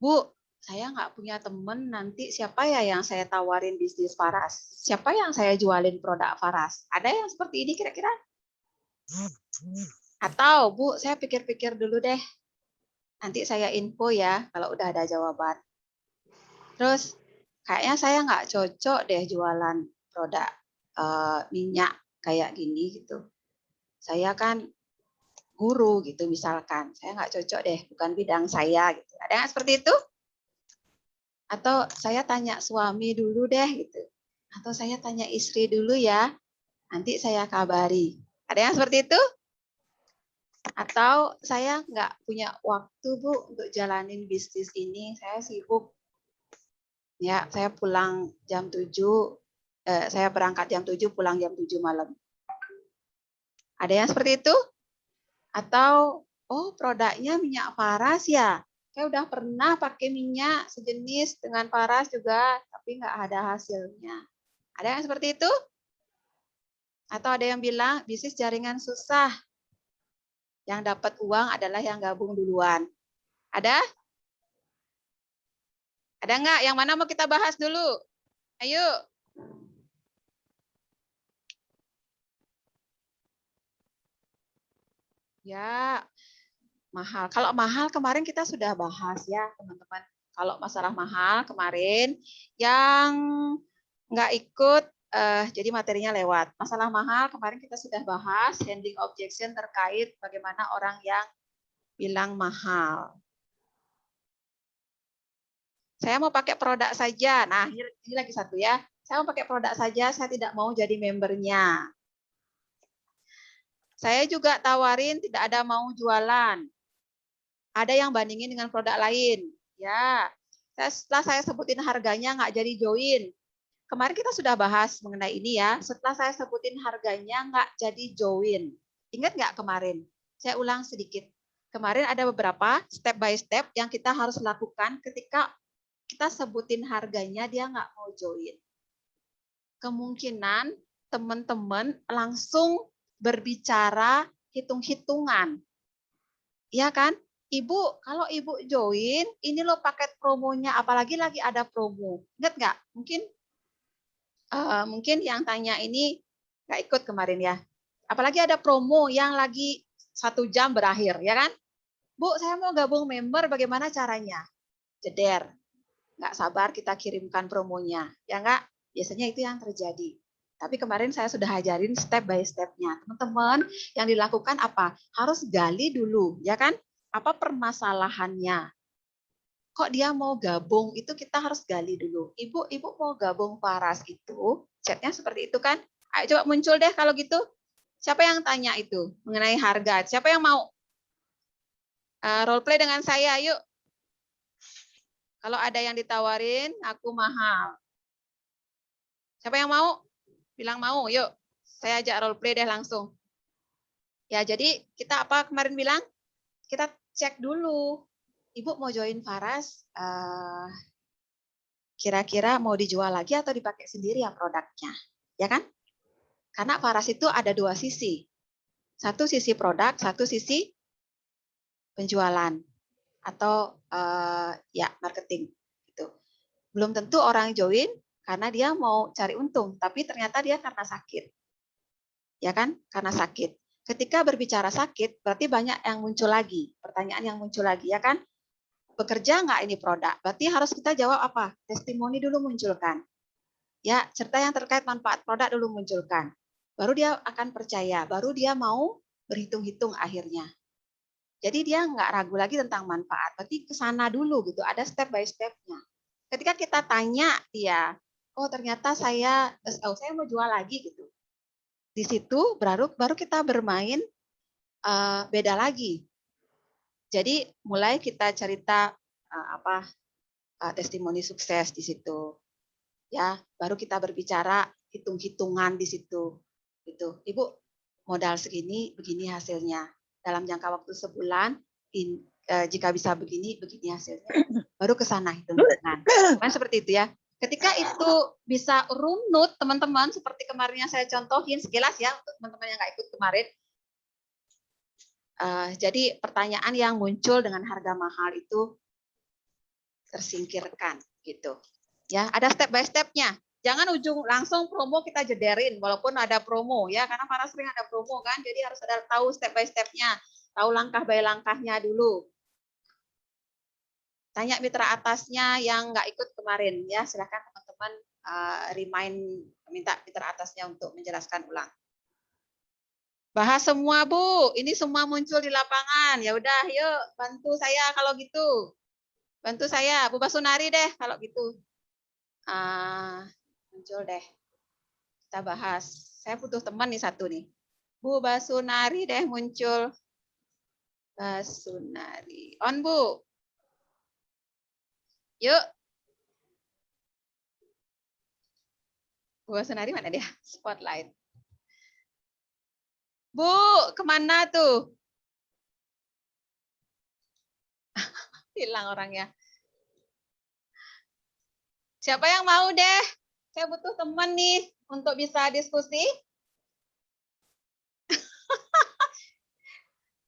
Bu, saya nggak punya temen. Nanti siapa ya yang saya tawarin bisnis Faras? Siapa yang saya jualin produk Faras? Ada yang seperti ini kira-kira? Atau, Bu, saya pikir-pikir dulu deh. Nanti saya info ya kalau udah ada jawaban. Terus, kayaknya saya nggak cocok deh jualan produk minyak kayak gini gitu. Saya kan guru gitu misalkan, saya nggak cocok deh, bukan bidang saya gitu. Ada yang seperti itu? Atau saya tanya suami dulu deh gitu. Atau saya tanya istri dulu ya, nanti saya kabari. Ada yang seperti itu? Atau saya nggak punya waktu Bu untuk jalanin bisnis ini, saya sibuk. Ya, saya pulang jam 7, saya berangkat jam 7, pulang jam 7 malam. Ada yang seperti itu? Atau, oh produknya minyak Faras ya? Saya udah pernah pakai minyak sejenis dengan Faras juga, tapi nggak ada hasilnya. Ada yang seperti itu? Atau ada yang bilang, bisnis jaringan susah. Yang dapat uang adalah yang gabung duluan. Ada? Ada nggak? Yang mana mau kita bahas dulu? Ayo. Ya, mahal. Kalau mahal kemarin kita sudah bahas ya, teman-teman. Kalau masalah mahal kemarin yang nggak ikut, jadi materinya lewat. Masalah mahal kemarin kita sudah bahas, handling objection terkait bagaimana orang yang bilang mahal. Saya mau pakai produk saja. Nah, ini lagi satu ya. Saya mau pakai produk saja, saya tidak mau jadi membernya. Saya juga tawarin tidak ada mau jualan. Ada yang bandingin dengan produk lain. Ya, setelah saya sebutin harganya nggak jadi join. Kemarin kita sudah bahas mengenai ini ya. Setelah saya sebutin harganya nggak jadi join. Ingat nggak kemarin? Saya ulang sedikit. Kemarin ada beberapa step by step yang kita harus lakukan ketika kita sebutin harganya dia nggak mau join. Kemungkinan teman-teman langsung berbicara hitung-hitungan. Iya kan? Ibu, kalau Ibu join, ini loh paket promonya, apalagi lagi ada promo. Ingat nggak? Mungkin yang tanya ini nggak ikut kemarin ya. Apalagi ada promo yang lagi 1 jam berakhir, ya kan? Bu, saya mau gabung member, bagaimana caranya? Jeder. Nggak sabar kita kirimkan promonya. Ya nggak? Biasanya itu yang terjadi. Tapi kemarin saya sudah ajarin step by step-nya. Teman-teman, yang dilakukan apa? Harus gali dulu, ya kan? Apa permasalahannya? Kok dia mau gabung? Itu kita harus gali dulu. Ibu mau gabung Faras itu, chatnya seperti itu kan? Ayo coba muncul deh kalau gitu. Siapa yang tanya itu mengenai harga? Siapa yang mau? Role play dengan saya, yuk. Kalau ada yang ditawarin, aku mahal. Siapa yang mau? Bilang mau, yuk. Saya ajak role play deh langsung. Ya, jadi kita apa kemarin bilang? Kita cek dulu. Ibu mau join Faras, kira-kira mau dijual lagi atau dipakai sendiri ya produknya, ya kan? Karena Faras itu ada dua sisi. Satu sisi produk, satu sisi penjualan atau ya marketing gitu. Belum tentu orang join karena dia mau cari untung, tapi ternyata dia karena sakit. Ya kan? Karena sakit. Ketika berbicara sakit, berarti banyak yang muncul lagi, pertanyaan yang muncul lagi, ya kan? Bekerja nggak ini produk? Berarti harus kita jawab apa? Testimoni dulu munculkan. Ya, cerita yang terkait manfaat produk dulu munculkan. Baru dia akan percaya, baru dia mau berhitung-hitung akhirnya. Jadi dia nggak ragu lagi tentang manfaat. Berarti ke sana dulu gitu, ada step by step-nya. Ketika kita tanya dia, oh ternyata saya mau jual lagi gitu. Di situ baru kita bermain beda lagi. Jadi mulai kita cerita testimoni sukses di situ. Ya, baru kita berbicara hitung-hitungan di situ. Gitu. Ibu, modal segini, begini hasilnya. Dalam jangka waktu sebulan, jika bisa begini hasilnya. Baru ke sana hitung-hitungan. Kan seperti itu ya. Ketika itu bisa runut, teman-teman, seperti kemarin yang saya contohin, sekilas ya, untuk teman-teman yang nggak ikut kemarin. Jadi pertanyaan yang muncul dengan harga mahal itu tersingkirkan gitu. Ya, ada step by step-nya. Jangan ujung langsung promo kita jederin walaupun ada promo ya, karena para sering ada promo kan. Jadi harus ada tahu step by step-nya, tahu langkah by langkahnya dulu. Tanya mitra atasnya yang nggak ikut kemarin ya, silakan teman-teman minta mitra atasnya untuk menjelaskan ulang. Bahas semua Bu, ini semua muncul di lapangan. Ya udah, yuk bantu saya kalau gitu. Bantu saya, Bu Basunari deh kalau gitu. Muncul deh. Kita bahas. Saya butuh teman nih satu nih. Bu Basunari deh muncul. Basunari. On Bu. Yuk. Bu Basunari mana dia? Spotlight. Bu, kemana tuh? Hilang orangnya. Siapa yang mau deh? Saya butuh teman nih untuk bisa diskusi.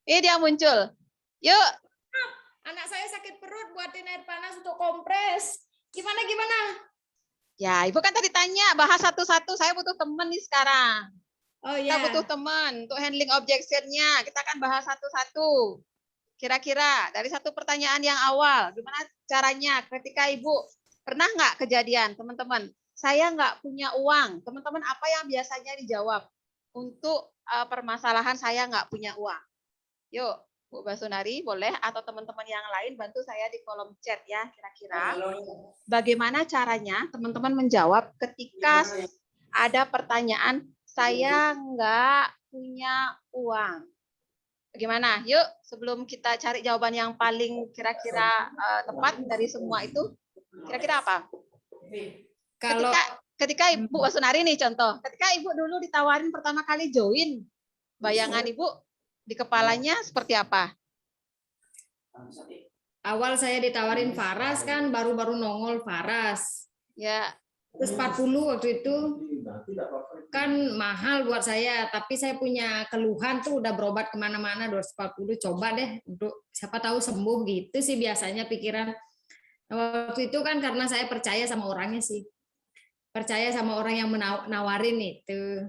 Ini dia muncul. Yuk. Anak saya sakit perut, buatin air panas untuk kompres. Gimana? Ya, Ibu kan tadi tanya, bahas satu-satu. Saya butuh teman nih sekarang. Oh Kita ya. butuh teman untuk handling objection-nya. Kita akan bahas satu-satu. Kira-kira dari satu pertanyaan yang awal, gimana caranya ketika Ibu pernah nggak kejadian, teman-teman? Saya nggak punya uang. Teman-teman, apa yang biasanya dijawab untuk permasalahan saya nggak punya uang? Yuk, Bu Basunari boleh atau teman-teman yang lain bantu saya di kolom chat ya, kira-kira. Bagaimana caranya teman-teman menjawab ketika ada pertanyaan saya nggak punya uang? Bagaimana? Yuk, sebelum kita cari jawaban yang paling kira-kira tepat dari semua itu, kira-kira apa? Kalau Ketika Ibu Basunari nih contoh, ketika Ibu dulu ditawarin pertama kali join, bayangan Ibu di kepalanya seperti apa? awal saya ditawarin Faras kan, baru-baru nongol Faras. Ya, Terus 40 waktu itu kan mahal buat saya, tapi saya punya keluhan tuh udah berobat kemana-mana 240, coba deh untuk siapa tahu sembuh gitu sih biasanya pikiran. Waktu itu kan karena saya percaya sama orangnya sih, percaya sama orang yang nawarin itu.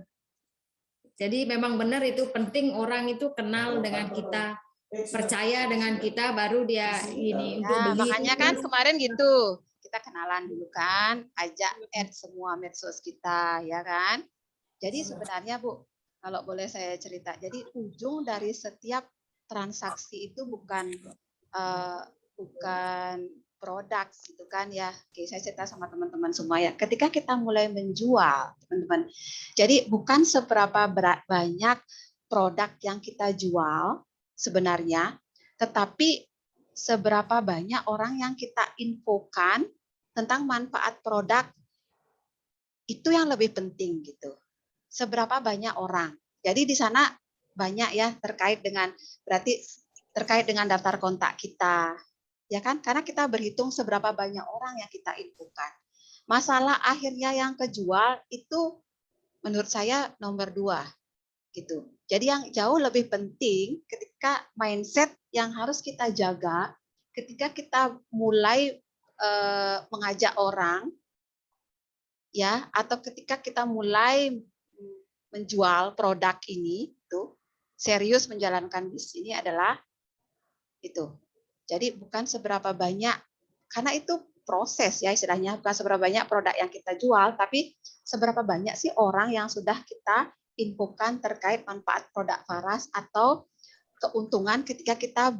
Jadi memang benar itu penting orang itu kenal dengan kita, percaya dengan kita, baru dia ini untuk beli. Makanya kan kemarin gitu. Kita kenalan dulu kan, ajak add semua medsos kita, ya kan? Jadi sebenarnya Bu, kalau boleh saya cerita, jadi ujung dari setiap transaksi itu bukan produk gitu kan ya. Oke, saya cerita sama teman-teman semua ya. Ketika kita mulai menjual, teman-teman, jadi bukan seberapa banyak produk yang kita jual sebenarnya, tetapi seberapa banyak orang yang kita infokan tentang manfaat produk, itu yang lebih penting gitu. Seberapa banyak orang. Jadi di sana banyak ya terkait dengan, berarti terkait dengan daftar kontak kita. Ya kan? Karena kita berhitung seberapa banyak orang yang kita infokan. Masalah akhirnya yang kejual itu menurut saya nomor 2 gitu. Jadi yang jauh lebih penting ketika mindset yang harus kita jaga ketika kita mulai mengajak orang ya, atau ketika kita mulai menjual produk ini itu serius menjalankan bisnis ini adalah itu. Jadi bukan seberapa banyak, karena itu proses ya istilahnya, bukan seberapa banyak produk yang kita jual, tapi seberapa banyak sih orang yang sudah kita infokan terkait manfaat produk Faras atau keuntungan ketika dia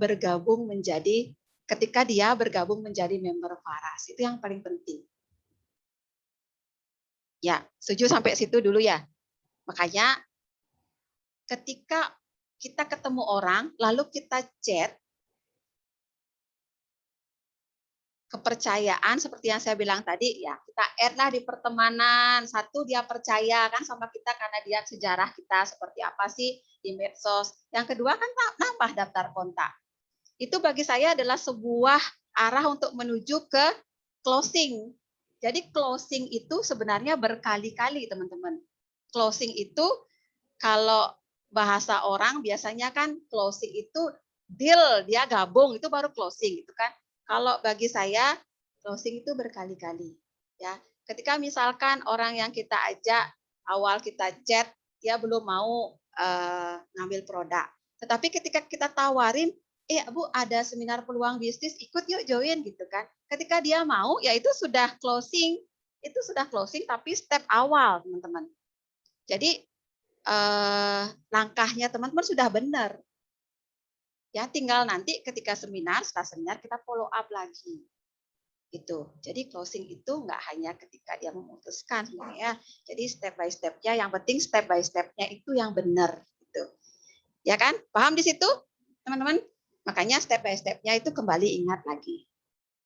bergabung menjadi member Faras. Itu yang paling penting. Ya, setuju sampai situ dulu ya. Makanya ketika kita ketemu orang, lalu kita chat, kepercayaan seperti yang saya bilang tadi, ya kita add lah di pertemanan. Satu, dia percaya kan sama kita karena dia sejarah kita seperti apa sih di medsos. Yang kedua kan nambah daftar kontak. Itu bagi saya adalah sebuah arah untuk menuju ke closing. Jadi closing itu sebenarnya berkali-kali teman-teman. Closing itu kalau bahasa orang biasanya kan closing itu deal, dia gabung itu baru closing gitu kan. Kalau bagi saya closing itu berkali-kali ya. Ketika misalkan orang yang kita ajak awal kita chat dia belum mau ngambil produk. Tetapi ketika kita tawarin, Bu ada seminar peluang bisnis, ikut yuk join gitu kan. Ketika dia mau ya itu sudah closing. Itu sudah closing tapi step awal teman-teman. Jadi langkahnya teman-teman sudah benar. Ya, tinggal nanti ketika setelah seminar kita follow up lagi. Itu. Jadi closing itu nggak hanya ketika dia memutuskan sebenarnya. Jadi step by step-nya, yang penting step by step-nya itu yang benar gitu. Ya kan? Paham di situ, teman-teman? Makanya step by step-nya itu kembali ingat lagi.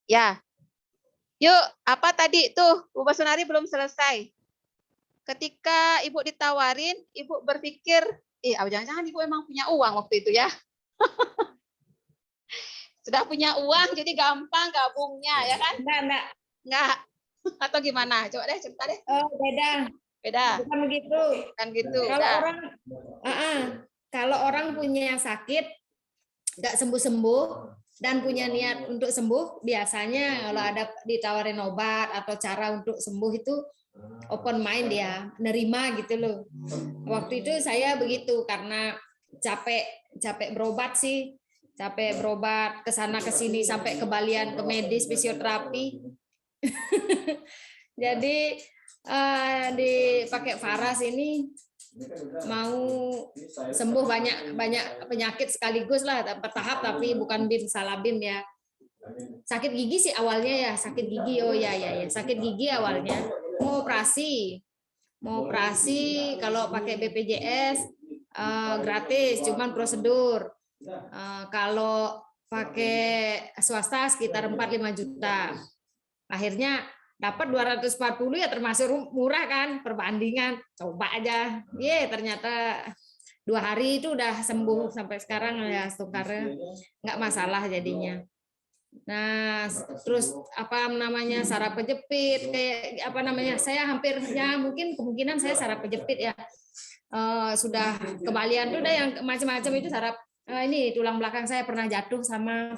Ya. Yuk, apa tadi tuh? Bu Basunari belum selesai. Ketika Ibu ditawarin, Ibu berpikir, jangan-jangan Ibu emang punya uang waktu itu ya. Sudah punya uang jadi gampang gabungnya ya kan? Enggak. Atau gimana? Coba deh cerita deh. Oh, beda. Bukan begitu. Kan gitu. Kalau orang punya sakit nggak sembuh-sembuh dan punya niat untuk sembuh, biasanya kalau ada ditawarin obat atau cara untuk sembuh itu open mind ya, nerima gitu loh. Waktu itu saya begitu karena capek berobat sih. Capek berobat ke sana ke sini sampai kebalian ke medis fisioterapi. Jadi dipakai Faras ini mau sembuh banyak penyakit sekaligus lah, bertahap tapi bukan BIM salah BIM ya. Sakit gigi sih awalnya ya, sakit gigi sakit gigi awalnya. Mau operasi kalau pakai BPJS gratis, cuman prosedur. Kalau pakai swasta sekitar 4-5 juta. Akhirnya dapat 240 ya termasuk murah kan, perbandingan. Coba aja. Ternyata 2 hari itu udah sembuh sampai sekarang ya, stukarnya nggak masalah jadinya. Nah, terus saraf kejepit kayak saya hampir ya mungkin kemungkinan saya saraf kejepit ya. Sudah kebalian tuh udah yang macam-macam itu saraf. Ini tulang belakang saya pernah jatuh sama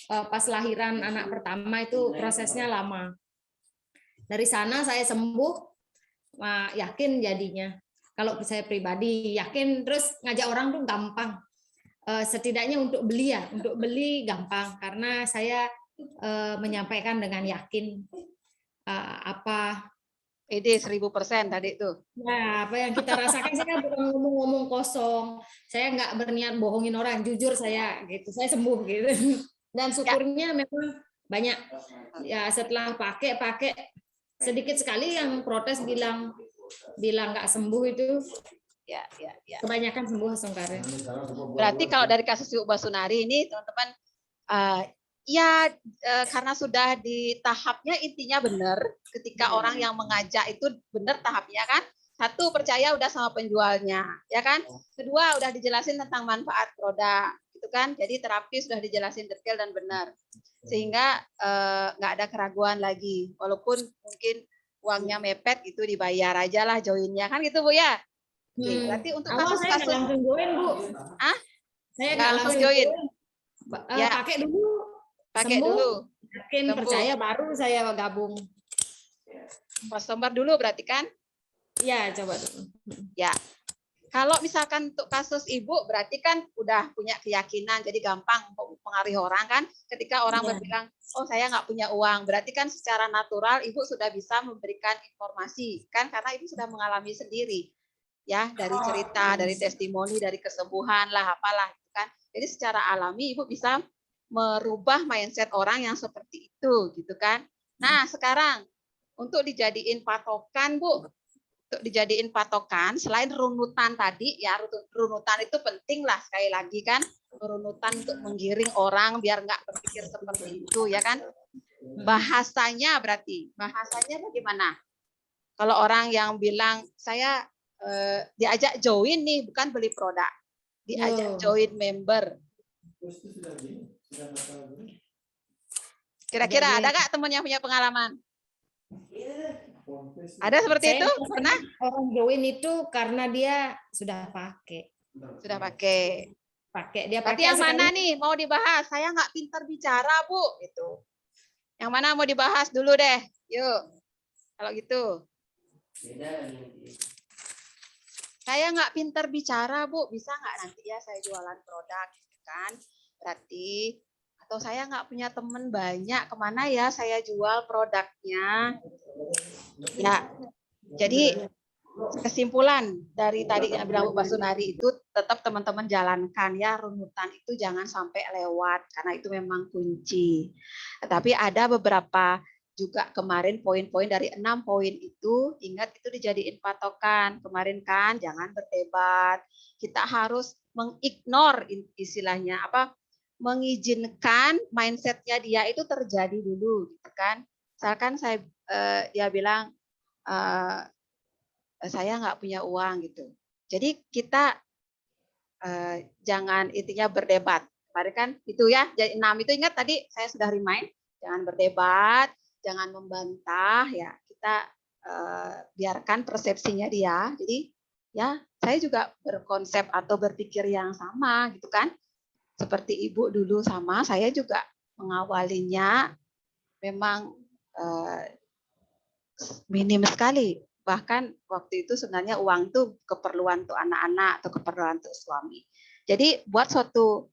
pas lahiran anak pertama itu prosesnya lama. Dari sana saya sembuh, yakin jadinya. Kalau saya pribadi yakin, terus ngajak orang tuh gampang. Setidaknya untuk beli gampang karena saya menyampaikan dengan yakin Ide 1000% tadi tuh. Nah, apa yang kita rasakan saya bukan ngomong-ngomong kosong. Saya nggak berniat bohongin orang, jujur saya gitu. Saya sembuh gitu. Dan syukurnya memang banyak ya setelah pakai sedikit sekali yang protes bilang nggak sembuh itu. Ya. Kebanyakan sembuh Sungkare. Berarti kalau dari kasus Ibu Basunari ini teman-teman karena sudah di tahapnya intinya benar ketika orang yang mengajak itu benar tahapnya kan. Satu, percaya udah sama penjualnya, ya kan? Kedua, udah dijelasin tentang manfaat produk, gitu kan? Jadi terapi sudah dijelasin detail dan benar. sehingga nggak ada keraguan lagi. Walaupun mungkin uangnya mepet itu dibayar aja lah joinnya kan gitu Bu ya. Oke, berarti untuk Awal saya nggak kasus-kasus langsung join Bu. Ah? Saya Nggak langsung join. Ya. Pakai dulu. Pakai sembuh, dulu. yakin Sembuh. percaya baru saya gabung. Customer dulu berarti kan? Ya, coba dulu. Ya. Kalau misalkan untuk kasus ibu berarti kan udah punya keyakinan, jadi gampang mempengaruhi orang kan. Ketika orang Ya. berbilang, oh saya nggak punya uang, berarti kan secara natural ibu sudah bisa memberikan informasi kan, karena ibu sudah mengalami sendiri, ya dari cerita, dari testimoni, dari kesembuhan lah, apalah, gitu kan. Jadi secara alami ibu bisa merubah mindset orang yang seperti itu, gitu kan. Nah sekarang untuk dijadiin patokan Bu. Untuk dijadiin patokan selain runutan tadi ya, runutan itu penting lah, sekali lagi kan, runutan untuk menggiring orang biar nggak berpikir seperti itu ya kan. Bahasanya berarti bahasanya bagaimana kalau orang yang bilang saya diajak join nih, bukan beli produk, diajak join member, kira-kira ada nggak teman yang punya pengalaman? Ada seperti itu? Pernah? Orang join itu karena dia sudah pakai. Sudah pakai. Dia berarti pakai yang mana nih mau dibahas? Saya nggak pintar bicara Bu. Itu. Yang mana mau dibahas dulu deh? Yuk. Kalau gitu. Saya nggak pintar bicara Bu. Bisa nggak nanti ya saya jualan produk kan? Berarti atau saya nggak punya teman banyak, kemana ya saya jual produknya? Ya, jadi kesimpulan dari tadi yang bilang Bu Basunari itu tetap teman-teman jalankan ya, runutan itu jangan sampai lewat karena itu memang kunci. Tapi ada beberapa juga kemarin poin-poin dari 6 poin itu, ingat itu dijadiin patokan. Kemarin kan jangan berdebat. Kita harus mengignore istilahnya apa? Mengizinkan mindsetnya dia itu terjadi dulu, gitu kan? Misalkan dia bilang saya nggak punya uang gitu. Jadi kita jangan intinya berdebat. Kemarin kan itu ya, jadi 6 itu ingat tadi saya sudah remind, jangan berdebat, jangan membantah ya. Kita biarkan persepsinya dia. Jadi ya saya juga berkonsep atau berpikir yang sama gitu kan. Seperti Ibu dulu sama, saya juga mengawalinya memang minim sekali. Bahkan waktu itu sebenarnya uang itu keperluan untuk anak-anak atau keperluan untuk suami. Jadi buat suatu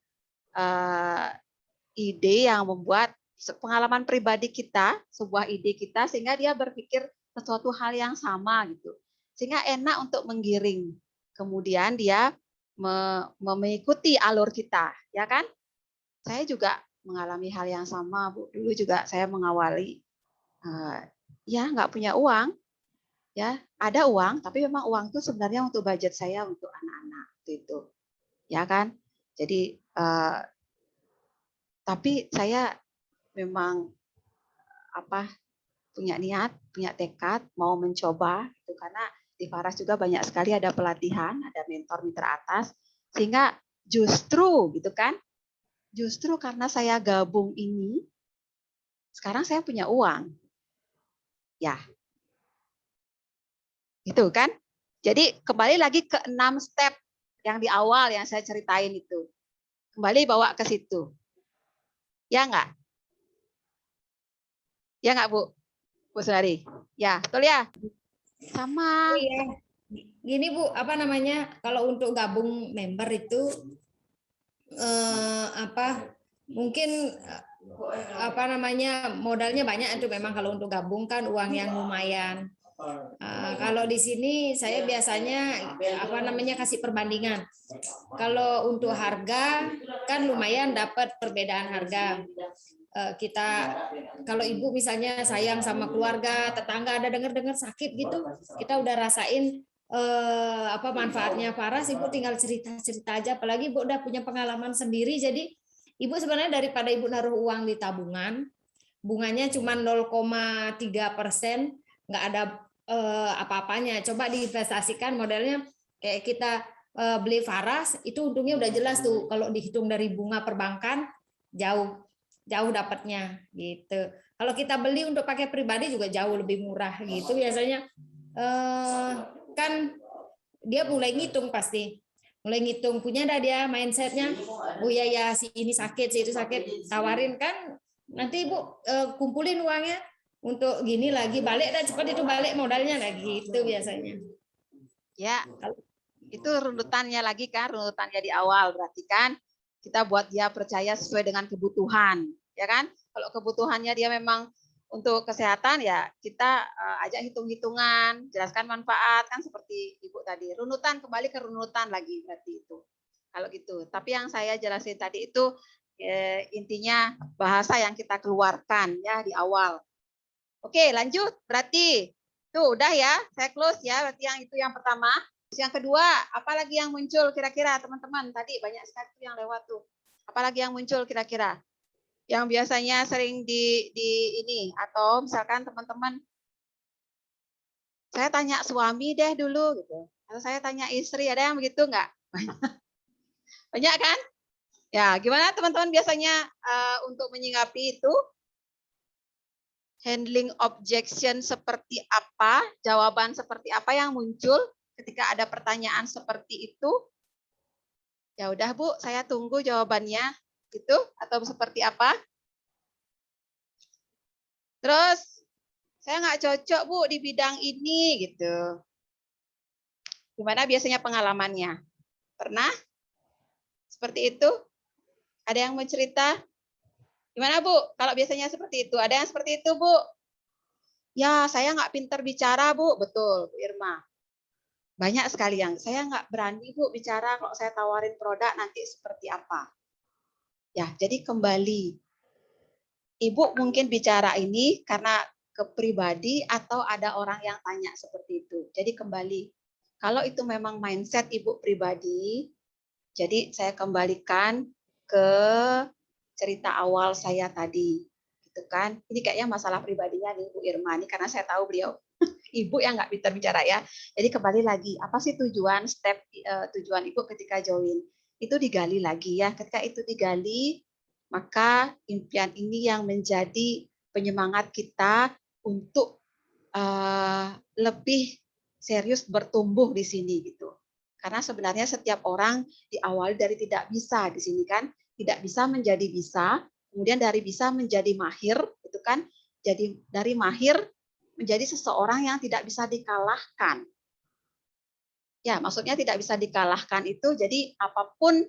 ide yang membuat pengalaman pribadi kita, sebuah ide kita, sehingga dia berpikir sesuatu hal yang sama gitu. Sehingga enak untuk menggiring. Kemudian dia mengikuti alur kita, ya kan? Saya juga mengalami hal yang sama, Bu. Dulu juga saya mengawali, ya nggak punya uang, ya ada uang, tapi memang uang itu sebenarnya untuk budget saya untuk anak-anak itu, ya kan? Jadi, tapi saya memang punya niat, punya tekad, mau mencoba, itu karena di Faras juga banyak sekali ada pelatihan, ada mentor mitra atas, sehingga justru gitu kan, justru karena saya gabung ini, sekarang saya punya uang, ya, gitu kan? Jadi kembali lagi ke 6 step yang di awal yang saya ceritain itu, kembali bawa ke situ, ya enggak? Ya enggak Bu? Bu Sunari? Ya, betul ya? Sama. Iya. Gini Bu, apa namanya? Kalau untuk gabung member itu mungkin apa namanya modalnya banyak itu memang kalau untuk gabung kan uang yang lumayan. Kalau di sini saya biasanya apa namanya kasih perbandingan. Kalau untuk harga kan lumayan dapat perbedaan harga. Kita kalau ibu misalnya sayang sama keluarga, tetangga ada dengar-dengar sakit gitu, kita udah rasain apa manfaatnya Faras, ibu tinggal cerita-cerita aja, apalagi ibu udah punya pengalaman sendiri, jadi ibu sebenarnya daripada ibu naruh uang di tabungan, bunganya cuma 0,3%, nggak ada apa-apanya, coba diinvestasikan modelnya kayak kita beli Faras, itu untungnya udah jelas tuh, kalau dihitung dari bunga perbankan jauh jauh dapatnya gitu. Kalau kita beli untuk pakai pribadi juga jauh lebih murah gitu biasanya. Kan dia mulai ngitung pasti. Mulai ngitung, punya dah dia mindsetnya, oh iya ya si ini sakit, si itu sakit, tawarin kan, nanti Ibu kumpulin uangnya untuk gini lagi, balik dan cepat itu balik modalnya lagi, itu biasanya. Ya, itu runutannya lagi kan, runutannya di awal berarti kan kita buat dia percaya sesuai dengan kebutuhan, ya kan? Kalau kebutuhannya dia memang untuk kesehatan ya kita ajak hitung-hitungan, jelaskan manfaat kan seperti Ibu tadi. Runutan, kembali ke runutan lagi berarti itu. Kalau gitu. Tapi yang saya jelasin tadi itu intinya bahasa yang kita keluarkan ya di awal. Oke, lanjut. Berarti tuh udah ya, saya close ya. Berarti yang itu yang pertama. Yang kedua, apalagi yang muncul kira-kira teman-teman? Tadi banyak sekali yang lewat tuh. Apalagi yang muncul kira-kira? Yang biasanya sering di ini, atau misalkan teman-teman, saya tanya suami deh dulu gitu, atau saya tanya istri, ada yang begitu nggak? Banyak kan? Ya, gimana teman-teman biasanya untuk menyikapi itu? Handling objection seperti apa? Jawaban seperti apa yang muncul ketika ada pertanyaan seperti itu? Ya udah Bu, saya tunggu jawabannya gitu, atau seperti apa? Terus saya nggak cocok Bu di bidang ini gitu. Gimana biasanya pengalamannya? Pernah? Seperti itu? Ada yang mau cerita? Gimana Bu? Kalau biasanya seperti itu, ada yang seperti itu Bu? Ya saya nggak pinter bicara Bu, betul Bu Irma. Banyak sekali yang saya nggak berani Bu bicara kalau saya tawarin produk nanti seperti apa. Ya jadi kembali. Ibu mungkin bicara ini karena ke pribadi atau ada orang yang tanya seperti itu. Jadi kembali, kalau itu memang mindset ibu pribadi, jadi saya kembalikan ke cerita awal saya tadi, gitu kan? Ini kayaknya masalah pribadinya nih Bu Irma, ini karena saya tahu beliau ibu yang nggak bisa bicara ya. Jadi kembali lagi, apa sih tujuan tujuan ibu ketika join? Itu digali lagi ya. Ketika itu digali, maka impian ini yang menjadi penyemangat kita untuk lebih serius bertumbuh di sini gitu. Karena sebenarnya setiap orang diawali dari tidak bisa di sini kan, tidak bisa menjadi bisa, kemudian dari bisa menjadi mahir, itu kan, jadi dari mahir menjadi seseorang yang tidak bisa dikalahkan. Ya, maksudnya tidak bisa dikalahkan itu jadi apapun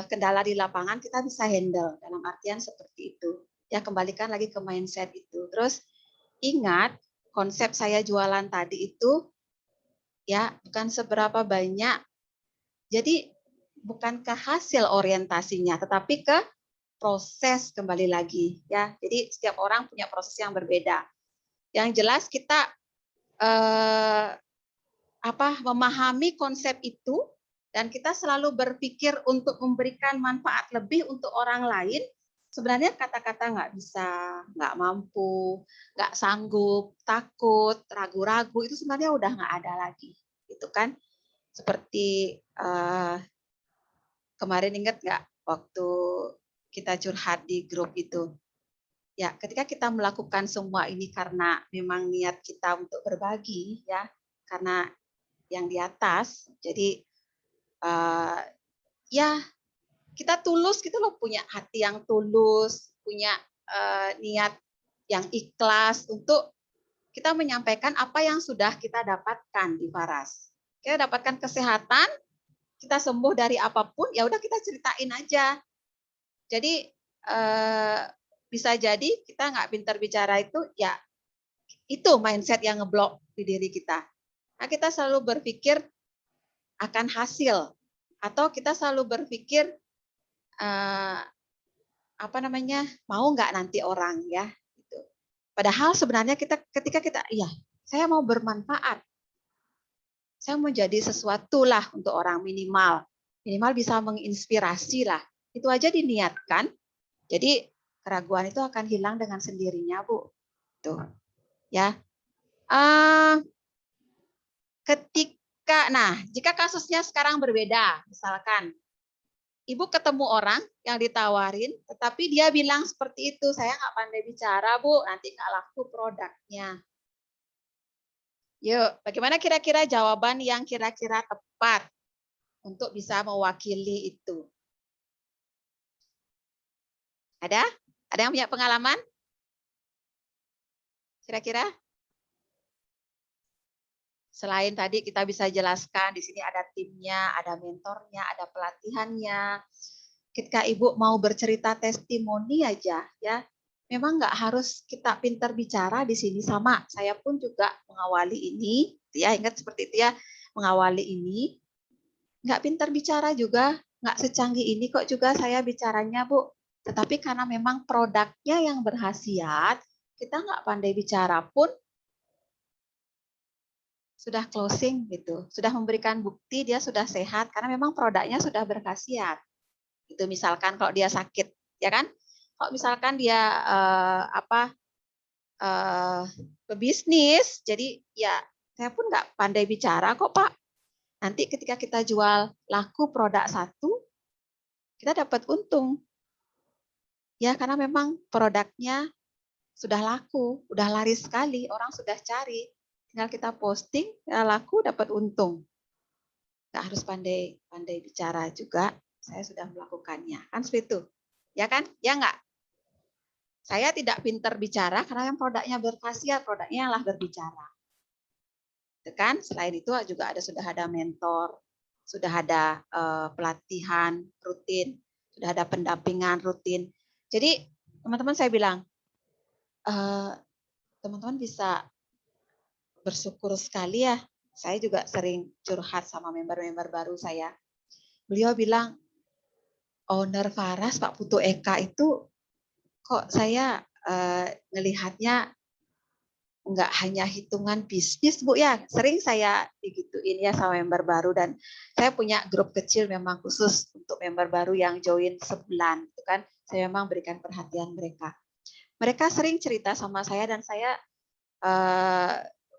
kendala di lapangan kita bisa handle, dalam artian seperti itu. Ya, kembalikan lagi ke mindset itu. Terus ingat konsep saya jualan tadi itu ya bukan seberapa banyak. Jadi bukan ke hasil orientasinya, tetapi ke proses kembali lagi ya. Jadi setiap orang punya proses yang berbeda. Yang jelas kita memahami konsep itu dan kita selalu berpikir untuk memberikan manfaat lebih untuk orang lain. Sebenarnya kata-kata nggak bisa, nggak mampu, nggak sanggup, takut, ragu-ragu itu sebenarnya udah nggak ada lagi, gitu kan? Seperti kemarin ingat nggak waktu kita curhat di grup itu? Ya, ketika kita melakukan semua ini karena memang niat kita untuk berbagi, ya, karena yang di atas, jadi ya kita tulus gitu loh, punya hati yang tulus, punya niat yang ikhlas untuk kita menyampaikan apa yang sudah kita dapatkan di Faras. Kita dapatkan kesehatan, kita sembuh dari apapun, ya udah kita ceritain aja. Jadi bisa jadi kita nggak pintar bicara itu, ya itu mindset yang ngeblok di diri kita. Nah, kita selalu berpikir akan hasil, atau kita selalu berpikir mau nggak nanti orang ya. Gitu. Padahal sebenarnya ketika kita, iya, saya mau bermanfaat, saya mau jadi sesuatu lah untuk orang, minimal bisa menginspirasi lah. Itu aja diniatkan. Jadi keraguan itu akan hilang dengan sendirinya, Bu. Tuh, ya. Jika kasusnya sekarang berbeda, misalkan Ibu ketemu orang yang ditawarin, tetapi dia bilang seperti itu, saya nggak pandai bicara, Bu, nanti nggak laku produknya. Yuk, bagaimana kira-kira jawaban yang kira-kira tepat untuk bisa mewakili itu? Ada? Ada yang punya pengalaman? Kira-kira? Selain tadi kita bisa jelaskan, di sini ada timnya, ada mentornya, ada pelatihannya. Ketika Ibu mau bercerita testimoni aja, ya, memang nggak harus kita pintar bicara di sini sama. Saya pun juga mengawali ini, ya ingat seperti itu ya, mengawali ini. Nggak pintar bicara juga, nggak secanggih ini kok juga saya bicaranya, Bu. Tetapi karena memang produknya yang berkhasiat, kita nggak pandai bicara pun sudah closing gitu, sudah memberikan bukti dia sudah sehat karena memang produknya sudah berkhasiat. Itu misalkan kalau dia sakit, ya kan? Kalau misalkan dia pebisnis, jadi ya saya pun nggak pandai bicara kok Pak. Nanti ketika kita jual laku produk satu, kita dapat untung. Ya karena memang produknya sudah laku, udah laris sekali, orang sudah cari. Tinggal kita posting, ya laku dapat untung. Nggak harus pandai bicara juga, saya sudah melakukannya. Kan seperti itu. Ya kan? Ya nggak? Saya tidak pintar bicara karena yang produknya berkhasiat, produknya lah berbicara. Itu kan? Selain itu juga sudah ada mentor, sudah ada pelatihan rutin, sudah ada pendampingan rutin. Jadi teman-teman saya bilang, teman-teman bisa bersyukur sekali ya. Saya juga sering curhat sama member-member baru saya. Beliau bilang, owner Faras, Pak Putu Eka itu kok saya ngelihatnya nggak hanya hitungan bisnis, Bu ya. Sering saya digituin ya sama member baru dan saya punya grup kecil memang khusus untuk member baru yang join sebulan. Itu kan saya memang berikan perhatian mereka. Mereka sering cerita sama saya dan saya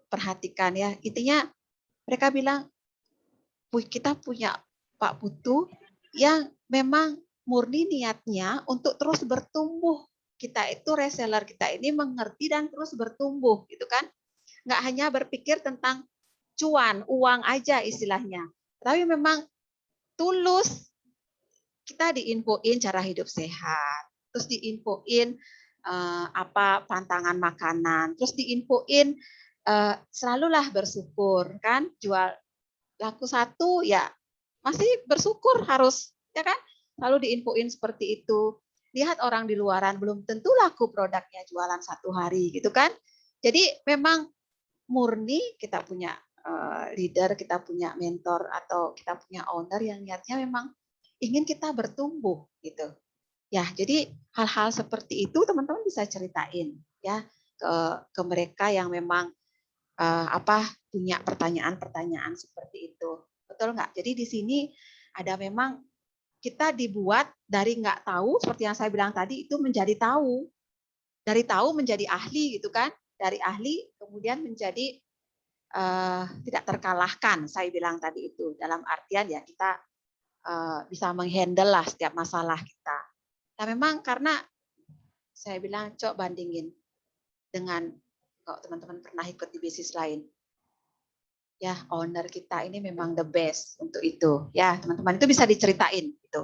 perhatikan ya. Intinya mereka bilang, kita punya Pak Putu yang memang murni niatnya untuk terus bertumbuh. Kita itu reseller kita ini mengerti dan terus bertumbuh, gitu kan? Nggak hanya berpikir tentang cuan, uang aja istilahnya. Tapi memang tulus. Kita diinfoin cara hidup sehat, terus diinfoin apa pantangan makanan, terus diinfoin selalulah bersyukur kan, jual laku satu ya masih bersyukur harus, ya kan? Lalu diinfoin seperti itu. Lihat orang di luaran belum tentu laku produknya jualan satu hari gitu kan. Jadi memang murni kita punya leader, kita punya mentor atau kita punya owner yang niatnya memang ingin kita bertumbuh gitu. Ya, jadi hal-hal seperti itu teman-teman bisa ceritain ya ke mereka yang memang punya pertanyaan-pertanyaan seperti itu. Betul nggak? Jadi di sini ada memang kita dibuat dari nggak tahu, seperti yang saya bilang tadi, itu menjadi tahu. Dari tahu menjadi ahli gitu kan. Dari ahli kemudian menjadi tidak terkalahkan, saya bilang tadi itu. Dalam artian ya kita bisa menghandle lah setiap masalah kita. Nah memang karena saya bilang coba bandingin dengan kalau teman-teman pernah ikut di bisnis lain. Ya, owner kita ini memang the best untuk itu. Ya, teman-teman itu bisa diceritain gitu.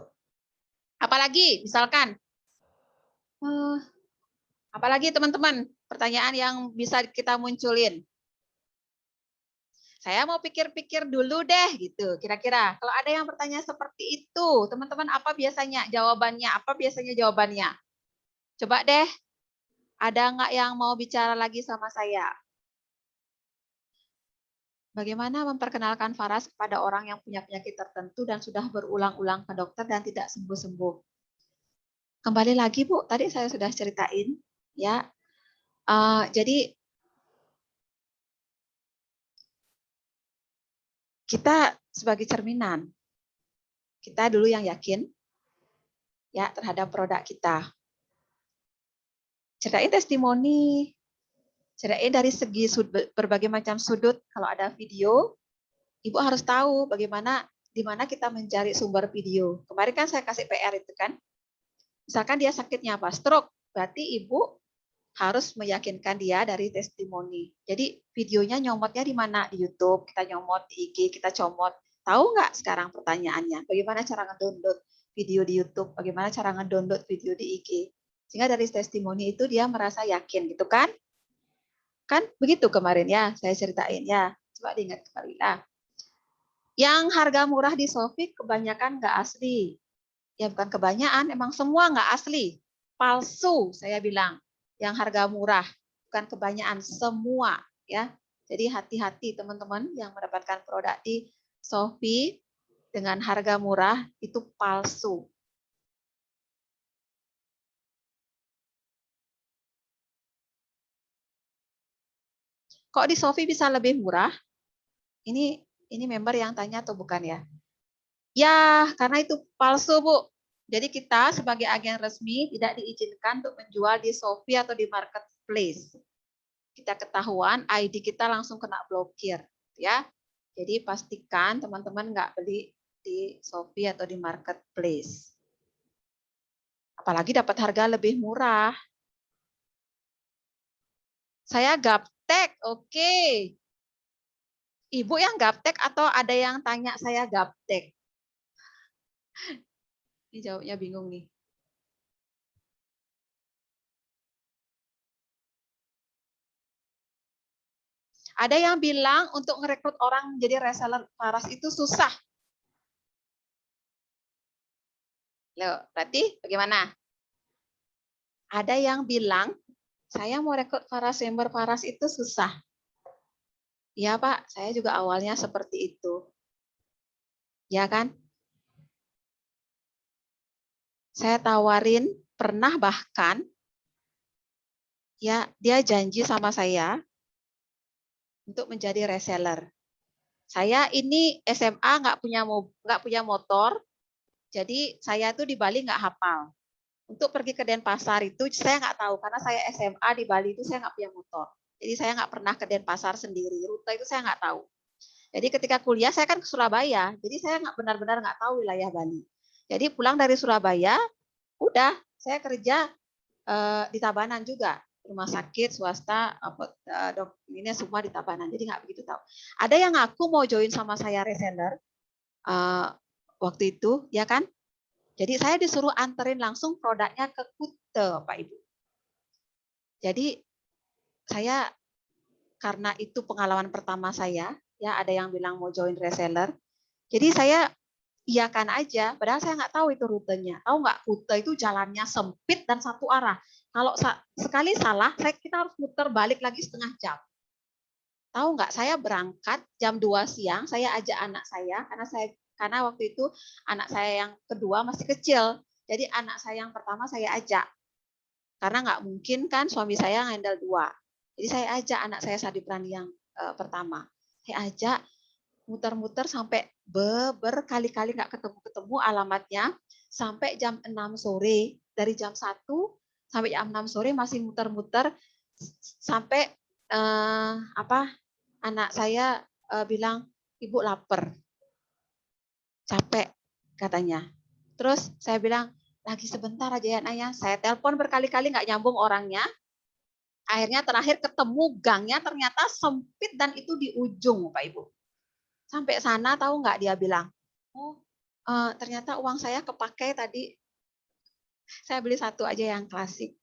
Apalagi misalkan apalagi teman-teman pertanyaan yang bisa kita munculin. Saya mau pikir-pikir dulu deh gitu. Kira-kira kalau ada yang bertanya seperti itu, teman-teman apa biasanya jawabannya? Apa biasanya jawabannya? Coba deh. Ada nggak yang mau bicara lagi sama saya? Bagaimana memperkenalkan Faras kepada orang yang punya penyakit tertentu dan sudah berulang-ulang ke dokter dan tidak sembuh-sembuh? Kembali lagi Bu, tadi saya sudah ceritain ya. Jadi kita sebagai cerminan, kita dulu yang yakin ya terhadap produk kita. Ceritain testimoni, ceritain dari segi berbagai macam sudut. Kalau ada video, Ibu harus tahu bagaimana di mana kita mencari sumber video. Kemarin kan saya kasih PR itu kan. Misalkan dia sakitnya apa? Stroke. Berarti ibu harus meyakinkan dia dari testimoni. Jadi videonya nyomotnya di mana? Di YouTube, kita nyomot, di IG, kita comot. Tahu nggak sekarang pertanyaannya? Bagaimana cara ngedownload video di YouTube? Bagaimana cara ngedownload video di IG? Sehingga dari testimoni itu dia merasa yakin gitu kan? Kan begitu kemarin ya, saya ceritain ya. Coba diingat kembali lah. Yang harga murah di Shopee kebanyakan nggak asli. Ya bukan kebanyakan, emang semua nggak asli. Palsu saya bilang. Yang harga murah, bukan kebanyakan, semua ya. Jadi hati-hati teman-teman yang mendapatkan produk di Shopee dengan harga murah itu palsu. Kok di Shopee bisa lebih murah? Ini member yang tanya atau bukan ya? Ya, karena itu palsu, Bu. Jadi kita sebagai agen resmi tidak diizinkan untuk menjual di Shopee atau di marketplace. Kita ketahuan, ID kita langsung kena blokir, ya. Jadi pastikan teman-teman nggak beli di Shopee atau di marketplace. Apalagi dapat harga lebih murah. Saya gaptek, oke. Ibu yang gaptek atau ada yang tanya saya gaptek? Ini jawabnya bingung nih. Ada yang bilang untuk merekrut orang menjadi reseller paras itu susah. Loh, berarti bagaimana? Ada yang bilang, saya mau rekrut paras member paras itu susah. Iya Pak, saya juga awalnya seperti itu. Ya kan? Saya tawarin, pernah bahkan, ya dia janji sama saya untuk menjadi reseller. Saya ini SMA nggak punya motor, jadi saya tuh di Bali nggak hafal. Untuk pergi ke Denpasar itu saya nggak tahu karena saya SMA di Bali itu saya nggak punya motor. Jadi saya nggak pernah ke Denpasar sendiri. Rute itu saya nggak tahu. Jadi ketika kuliah saya kan ke Surabaya. Jadi saya nggak benar-benar nggak tahu wilayah Bali. Jadi pulang dari Surabaya, udah saya kerja di Tabanan juga. Rumah sakit swasta, ini semua di Tabanan. Jadi nggak begitu tahu. Ada yang ngaku mau join sama saya reseller waktu itu, ya kan? Jadi saya disuruh anterin langsung produknya ke Kute, Pak Ibu. Jadi saya karena itu pengalaman pertama saya, ya ada yang bilang mau join reseller. Jadi saya iyakan aja, padahal saya nggak tahu itu rutenya. Tahu nggak, Kute itu jalannya sempit dan satu arah. Kalau sekali salah, kita harus muter balik lagi setengah jam. Tahu nggak, saya berangkat jam 2 siang, saya ajak anak saya, karena waktu itu anak saya yang kedua masih kecil. Jadi anak saya yang pertama saya ajak. Karena nggak mungkin kan suami saya handle 2. Jadi saya ajak anak saya Sadiprani yang pertama. Saya ajak muter-muter sampai berkali-kali nggak ketemu alamatnya. Sampai jam 6 sore. Dari jam 1 sampai jam 6 sore masih muter-muter. Sampai anak saya bilang, Ibu lapar. Capek katanya. Terus saya bilang, lagi sebentar aja ya Naya. Saya telepon berkali-kali nggak nyambung orangnya. Akhirnya terakhir ketemu gangnya ternyata sempit dan itu di ujung Pak Ibu. Sampai sana tahu nggak dia bilang, oh ternyata uang saya kepakai tadi. Saya beli satu aja yang klasik.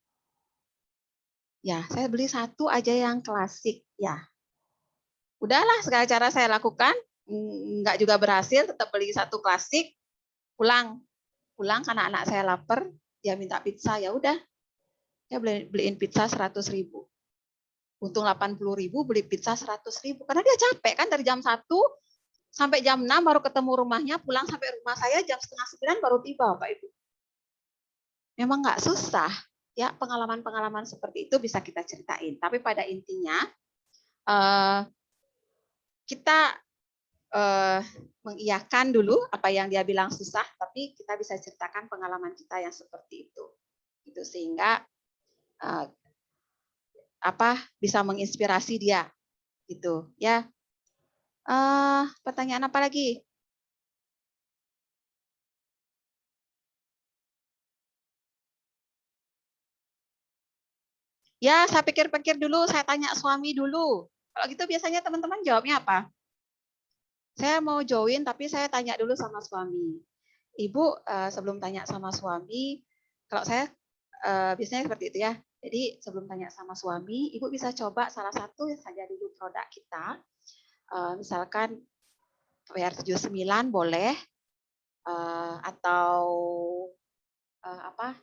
Ya, saya beli satu aja yang klasik. Ya, udahlah segala cara saya lakukan. Nggak juga berhasil, tetap beli satu klasik. Pulang karena anak saya lapar, dia minta pizza, ya udah. Saya beliin pizza 100.000. Untung 80.000 beli pizza 100.000 karena dia capek kan dari jam 1 sampai jam 6 baru ketemu rumahnya, pulang sampai rumah saya jam setengah 9 baru tiba, Pak Ibu. Memang nggak susah, ya pengalaman-pengalaman seperti itu bisa kita ceritain. Tapi pada intinya kita mengiyakan dulu apa yang dia bilang susah, tapi kita bisa ceritakan pengalaman kita yang seperti itu. Itu sehingga bisa menginspirasi dia gitu ya. Pertanyaan apa lagi? Ya, saya pikir-pikir dulu, saya tanya suami dulu. Kalau gitu biasanya teman-teman jawabnya apa? Saya mau join, tapi saya tanya dulu sama suami. Ibu sebelum tanya sama suami, kalau saya biasanya seperti itu ya. Jadi sebelum tanya sama suami, ibu bisa coba salah satu saja dulu produk kita. Misalkan PR79 boleh, atau apa?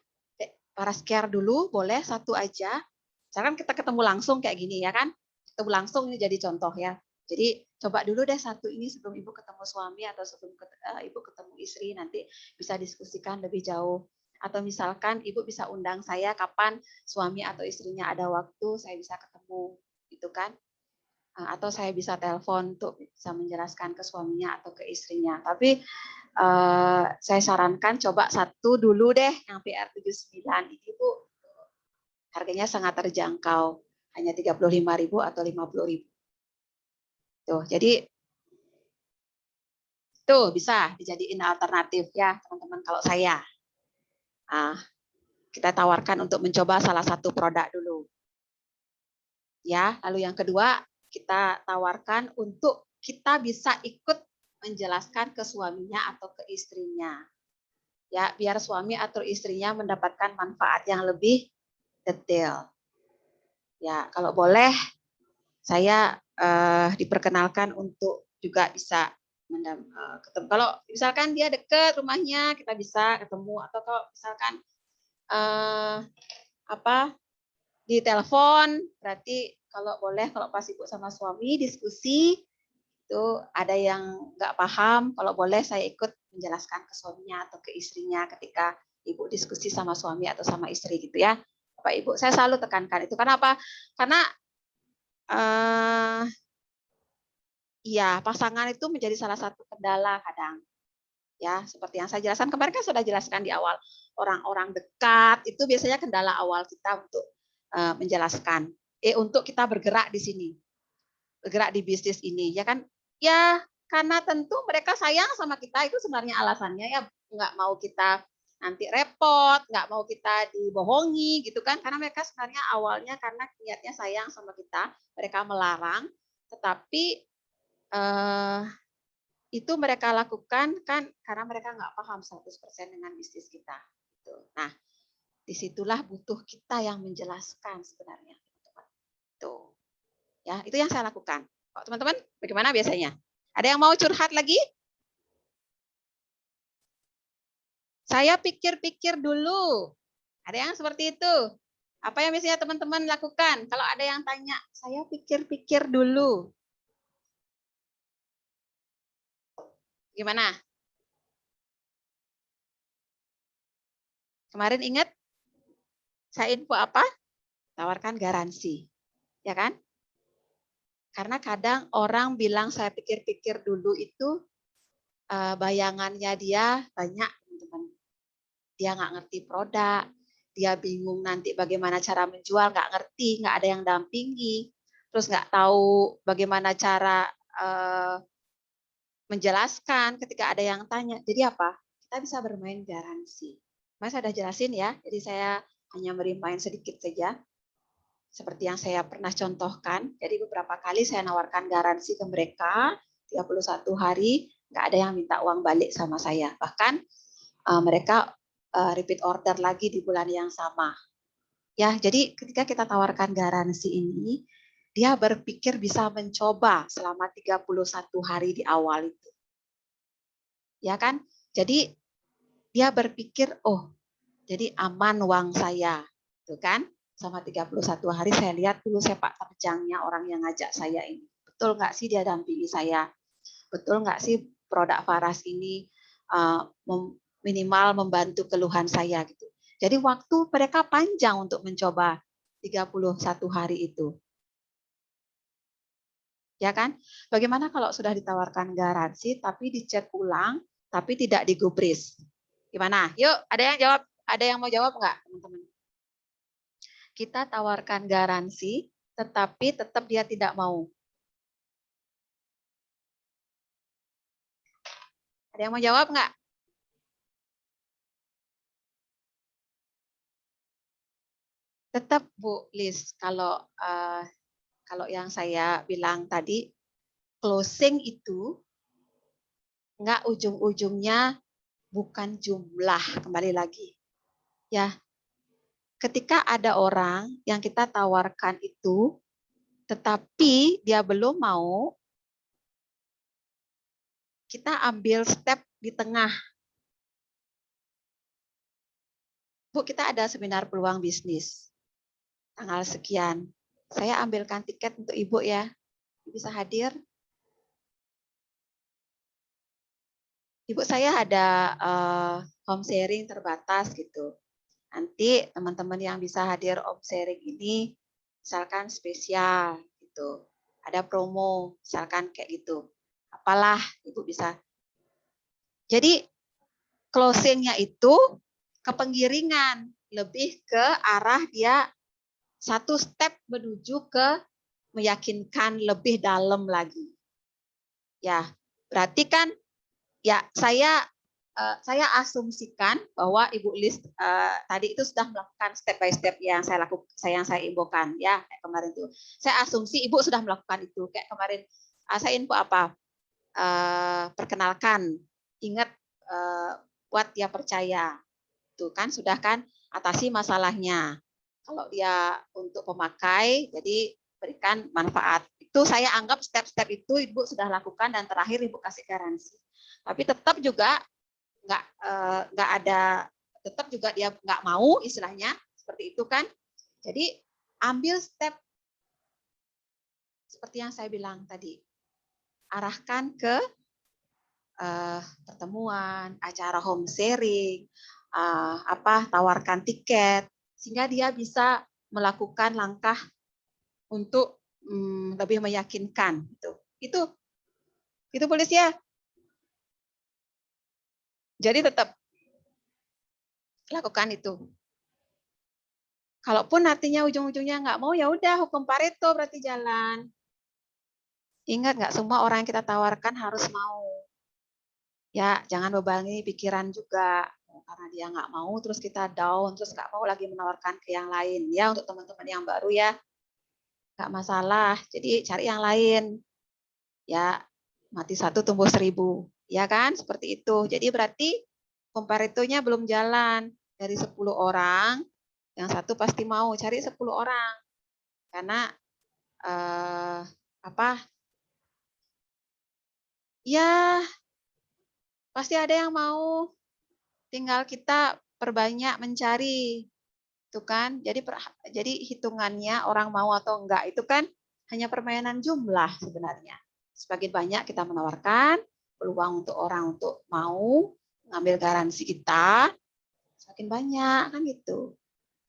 Parascare dulu boleh satu aja. Misalkan kita ketemu langsung kayak gini ya kan? Ketemu langsung ini jadi contoh ya. Jadi coba dulu deh satu ini sebelum ibu ketemu suami atau sebelum ibu ketemu istri, nanti bisa diskusikan lebih jauh. Atau misalkan ibu bisa undang saya kapan suami atau istrinya ada waktu, saya bisa ketemu gitu kan. Atau saya bisa telepon untuk bisa menjelaskan ke suaminya atau ke istrinya. Tapi saya sarankan coba satu dulu deh yang PR79 ini Bu. Harganya sangat terjangkau, hanya 35.000 atau 50.000. Tuh, jadi tuh bisa dijadiin alternatif ya teman-teman kalau saya. Kita tawarkan untuk mencoba salah satu produk dulu. Ya, lalu yang kedua kita tawarkan untuk kita bisa ikut menjelaskan ke suaminya atau ke istrinya. Ya, biar suami atau istrinya mendapatkan manfaat yang lebih detail. Ya, kalau boleh saya diperkenalkan untuk juga bisa ketemu. Kalau misalkan dia dekat rumahnya, kita bisa ketemu. Atau kalau misalkan di telepon, berarti kalau boleh, kalau pas ibu sama suami diskusi, itu ada yang nggak paham, kalau boleh saya ikut menjelaskan ke suaminya atau ke istrinya ketika ibu diskusi sama suami atau sama istri gitu ya. Bapak Ibu, saya selalu tekankan itu. Karena apa? Karena ya pasangan itu menjadi salah satu kendala kadang. Ya, seperti yang saya jelaskan kemarin kan sudah jelaskan di awal. Orang-orang dekat itu biasanya kendala awal kita untuk menjelaskan. Untuk kita bergerak di sini. Bergerak di bisnis ini, ya kan? Ya, karena tentu mereka sayang sama kita, itu sebenarnya alasannya ya, nggak mau kita nanti repot, nggak mau kita dibohongi gitu kan, karena mereka sebenarnya awalnya karena niatnya sayang sama kita, mereka melarang, tetapi itu mereka lakukan kan karena mereka nggak paham 100% dengan bisnis kita. Gitu. Nah, disitulah butuh kita yang menjelaskan sebenarnya. Tuh. Ya, itu yang saya lakukan. Kok teman-teman bagaimana biasanya? Ada yang mau curhat lagi? Saya pikir-pikir dulu. Ada yang seperti itu. Apa yang biasanya teman-teman lakukan? Kalau ada yang tanya, saya pikir-pikir dulu. Gimana? Kemarin ingat saya info apa? Tawarkan garansi. Ya kan? Karena kadang orang bilang saya pikir-pikir dulu itu bayangannya dia banyak, teman-teman. Dia nggak ngerti produk, dia bingung nanti bagaimana cara menjual, nggak ngerti, nggak ada yang dampingi, terus nggak tahu bagaimana cara menjelaskan ketika ada yang tanya. Jadi apa? Kita bisa bermain garansi. Mas saya sudah jelasin ya, jadi saya hanya bermain sedikit saja. Seperti yang saya pernah contohkan, jadi beberapa kali saya nawarkan garansi ke mereka, 31 hari, nggak ada yang minta uang balik sama saya. Bahkan mereka repeat order lagi di bulan yang sama. Ya, jadi ketika kita tawarkan garansi ini, dia berpikir bisa mencoba selama 31 hari di awal itu. Ya kan? Jadi dia berpikir, oh, jadi aman uang saya. Tuh kan? Selama 31 hari saya lihat dulu sepak terjangnya orang yang ngajak saya ini. Betul nggak sih dia dampingi saya? Betul nggak sih produk Faras ini minimal membantu keluhan saya gitu. Jadi waktu mereka panjang untuk mencoba 31 hari itu. Ya kan? Bagaimana kalau sudah ditawarkan garansi tapi dicek ulang tapi tidak digubris? Gimana? Yuk, ada yang mau jawab nggak, teman-teman? Kita tawarkan garansi tetapi tetap dia tidak mau. Ada yang mau jawab nggak? Tetap Bu Lis, kalau yang saya bilang tadi, closing itu nggak ujung-ujungnya bukan jumlah, kembali lagi. Ya, ketika ada orang yang kita tawarkan itu, tetapi dia belum mau, kita ambil step di tengah. Bu, kita ada seminar peluang bisnis. Tanggal sekian. Saya ambilkan tiket untuk Ibu ya. Bisa hadir. Ibu, saya ada home sharing terbatas gitu. Nanti teman-teman yang bisa hadir home sharing ini misalkan spesial gitu. Ada promo misalkan kayak gitu. Apalah Ibu bisa. Jadi closing-nya itu ke penggiringan, lebih ke arah dia satu step menuju ke meyakinkan lebih dalam lagi. Ya, berarti kan ya saya asumsikan bahwa Ibu Lis tadi itu sudah melakukan step by step yang saya lakukan, yang saya infokan ya kayak kemarin itu. Saya asumsi Ibu sudah melakukan itu kayak kemarin. Saya info apa? Perkenalkan, ingat buat dia percaya. Tuh kan sudah kan atasi masalahnya. Kalau dia untuk pemakai, jadi berikan manfaat. Itu saya anggap step-step itu Ibu sudah lakukan dan terakhir Ibu kasih garansi. Tapi tetap juga nggak ada, tetap juga dia nggak mau istilahnya seperti itu kan. Jadi ambil step seperti yang saya bilang tadi, arahkan ke pertemuan, acara home sharing, tawarkan tiket sehingga dia bisa melakukan langkah untuk lebih meyakinkan. Itu Polis ya. Jadi tetap lakukan itu. Kalaupun artinya ujung-ujungnya nggak mau, ya udah hukum Pareto berarti jalan. Ingat nggak semua orang yang kita tawarkan harus mau. Ya jangan bebani pikiran juga karena dia nggak mau, terus kita down, terus nggak mau lagi menawarkan ke yang lain. Ya untuk teman-teman yang baru ya nggak masalah. Jadi cari yang lain. Ya mati 1 tumbuh 1000. Ya kan seperti itu. Jadi berarti Komparetonya belum jalan. Dari 10 orang, yang satu pasti mau, cari 10 orang. Karena ya pasti ada yang mau. Tinggal kita perbanyak mencari. Itu kan. Jadi hitungannya orang mau atau enggak itu kan hanya permainan jumlah sebenarnya. Semakin banyak kita menawarkan peluang untuk orang untuk mau ngambil garansi kita, semakin banyak kan gitu.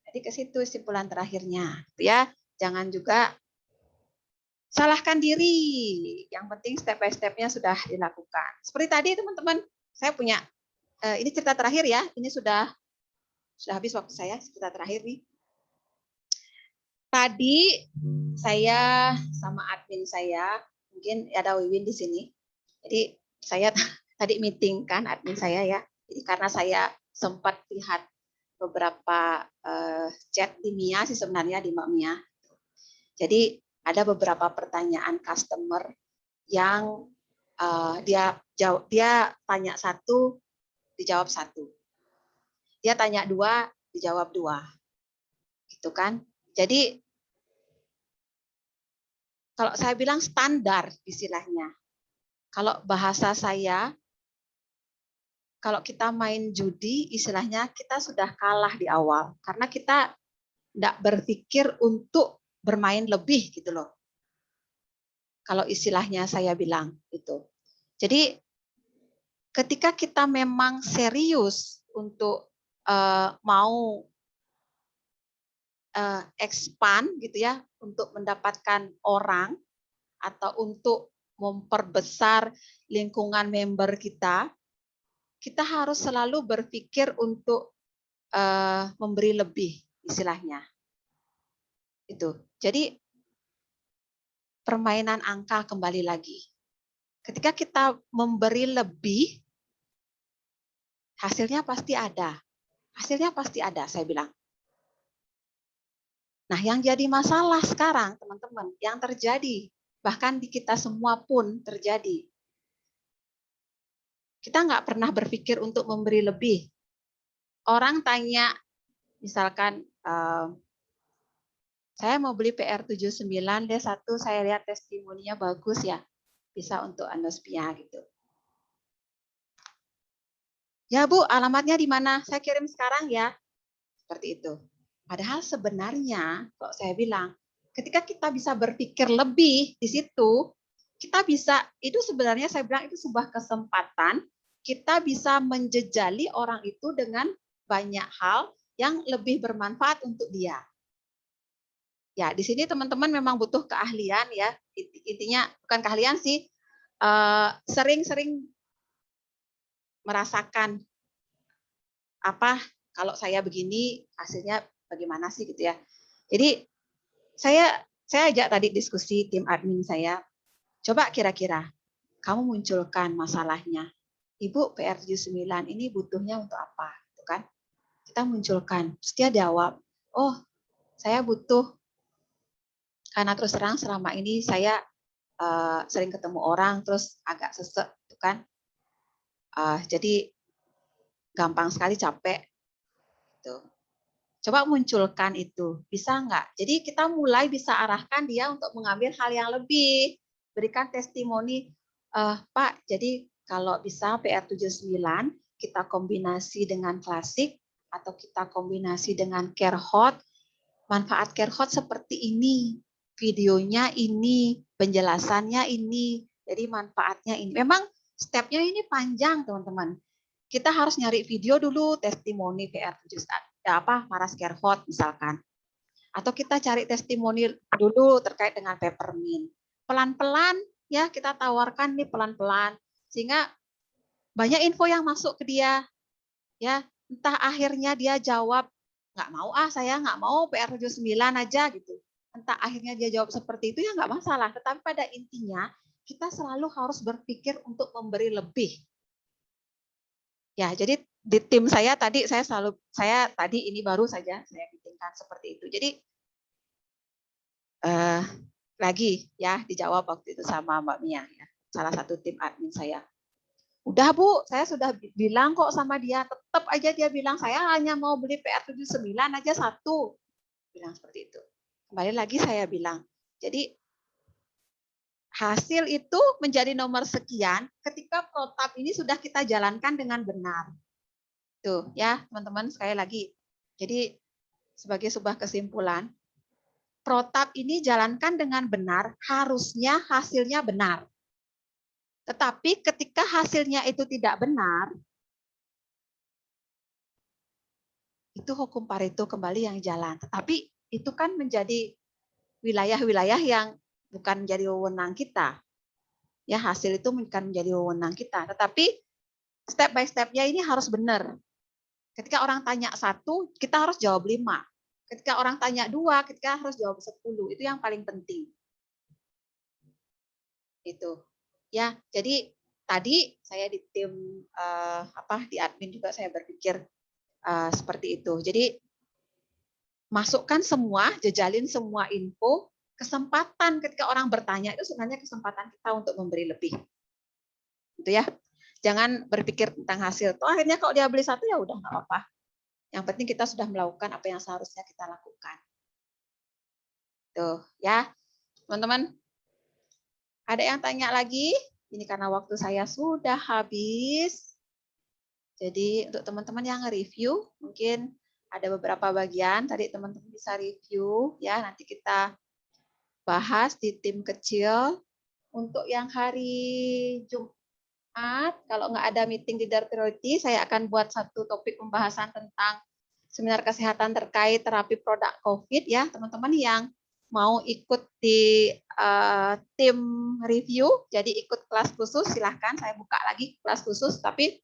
Jadi ke situ kesimpulan terakhirnya, ya. Jangan juga salahkan diri. Yang penting step by step-nya sudah dilakukan. Seperti tadi teman-teman, saya punya ini cerita terakhir ya. Ini sudah habis waktu saya, cerita terakhir nih. Tadi saya sama admin saya, mungkin ada Wiwin di sini. Jadi saya tadi meeting kan admin saya ya. Jadi karena saya sempat lihat beberapa chat di Mia sih sebenarnya di Mbak Mia. Jadi ada beberapa pertanyaan customer yang dia tanya 1, dijawab 1. Dia tanya 2, dijawab 2. Gitu kan. Jadi kalau saya bilang standar istilahnya. Kalau bahasa saya, kalau kita main judi, istilahnya kita sudah kalah di awal. Karena kita tidak berpikir untuk bermain lebih gitu loh. Kalau istilahnya saya bilang itu. Jadi ketika kita memang serius untuk mau expand gitu ya, untuk mendapatkan orang atau untuk memperbesar lingkungan member kita, kita harus selalu berpikir untuk memberi lebih istilahnya. Itu. Jadi permainan angka kembali lagi. Ketika kita memberi lebih, hasilnya pasti ada. Hasilnya pasti ada, saya bilang. Nah, yang jadi masalah sekarang, teman-teman, yang terjadi, bahkan di kita semua pun terjadi. Kita nggak pernah berpikir untuk memberi lebih. Orang tanya, misalkan, saya mau beli PR79, D1, saya lihat testimoninya bagus ya, bisa untuk anosmia gitu. Ya Bu, alamatnya di mana? Saya kirim sekarang ya. Seperti itu. Padahal sebenarnya, kalau saya bilang, ketika kita bisa berpikir lebih di situ, kita bisa, itu sebenarnya saya bilang itu sebuah kesempatan, kita bisa menjejali orang itu dengan banyak hal yang lebih bermanfaat untuk dia. Ya, di sini teman-teman memang butuh keahlian ya. Intinya bukan keahlian sih, sering-sering merasakan apa kalau saya begini hasilnya bagaimana sih gitu ya. Jadi saya ajak tadi diskusi tim admin saya. Coba kira-kira kamu munculkan masalahnya. Ibu PR79 ini butuhnya untuk apa? Gitu kan? Kita munculkan. Terus dia jawab, oh saya butuh karena terus terang selama ini saya sering ketemu orang terus agak sesek, gitu kan? Jadi gampang sekali capek. Gitu. Coba munculkan itu, bisa nggak? Jadi kita mulai bisa arahkan dia untuk mengambil hal yang lebih. Berikan testimoni, Pak, jadi kalau bisa PR79 kita kombinasi dengan klasik atau kita kombinasi dengan care hot, manfaat care hot seperti ini, videonya ini, penjelasannya ini, jadi manfaatnya ini. Memang stepnya ini panjang teman-teman. Kita harus nyari video dulu, testimoni PR79. Maras care hot misalkan. Atau kita cari testimoni dulu terkait dengan peppermint. Pelan-pelan ya kita tawarkan nih pelan-pelan sehingga banyak info yang masuk ke dia. Ya, entah akhirnya dia jawab nggak mau saya nggak mau PR79 aja gitu. Entah akhirnya dia jawab seperti itu ya nggak masalah. Tetapi pada intinya kita selalu harus berpikir untuk memberi lebih. Ya, jadi di tim saya tadi saya tadi ini baru saja saya bikinkan seperti itu. Jadi lagi ya dijawab waktu itu sama Mbak Mia ya, salah satu tim admin saya. Udah Bu, saya sudah bilang kok sama dia, tetap aja dia bilang saya hanya mau beli PR79 aja satu. Bilang seperti itu. Kembali lagi saya bilang, jadi hasil itu menjadi nomor sekian ketika protap ini sudah kita jalankan dengan benar. Tuh ya teman-teman sekali lagi. Jadi sebagai sebuah kesimpulan, protap ini jalankan dengan benar, harusnya hasilnya benar. Tetapi ketika hasilnya itu tidak benar, itu hukum Pareto kembali yang jalan. Tetapi itu kan menjadi wilayah-wilayah yang bukan menjadi wewenang kita. Ya, hasil itu bukan menjadi wewenang kita. Tetapi step by step-nya ini harus benar. Ketika orang tanya 1, kita harus jawab 5. Ketika orang tanya 2, kita harus jawab 10. Itu yang paling penting. Itu. Ya, jadi tadi saya di tim di admin juga saya berpikir seperti itu. Jadi masukkan semua, jejalin semua info, kesempatan ketika orang bertanya itu sebenarnya kesempatan kita untuk memberi lebih. Gitu ya. Jangan berpikir tentang hasil. Toh akhirnya kalau dia beli 1 ya udah nggak apa-apa. Yang penting kita sudah melakukan apa yang seharusnya kita lakukan. Tuh ya, teman-teman. Ada yang tanya lagi? Ini karena waktu saya sudah habis. Jadi untuk teman-teman yang nge-review, mungkin ada beberapa bagian tadi teman-teman bisa review ya. Nanti kita bahas di tim kecil. Untuk yang hari Jumat, kalau nggak ada meeting di Dar Priority, saya akan buat satu topik pembahasan tentang seminar kesehatan terkait terapi produk COVID ya, teman-teman yang mau ikut di tim review, jadi ikut kelas khusus silahkan, saya buka lagi kelas khusus, tapi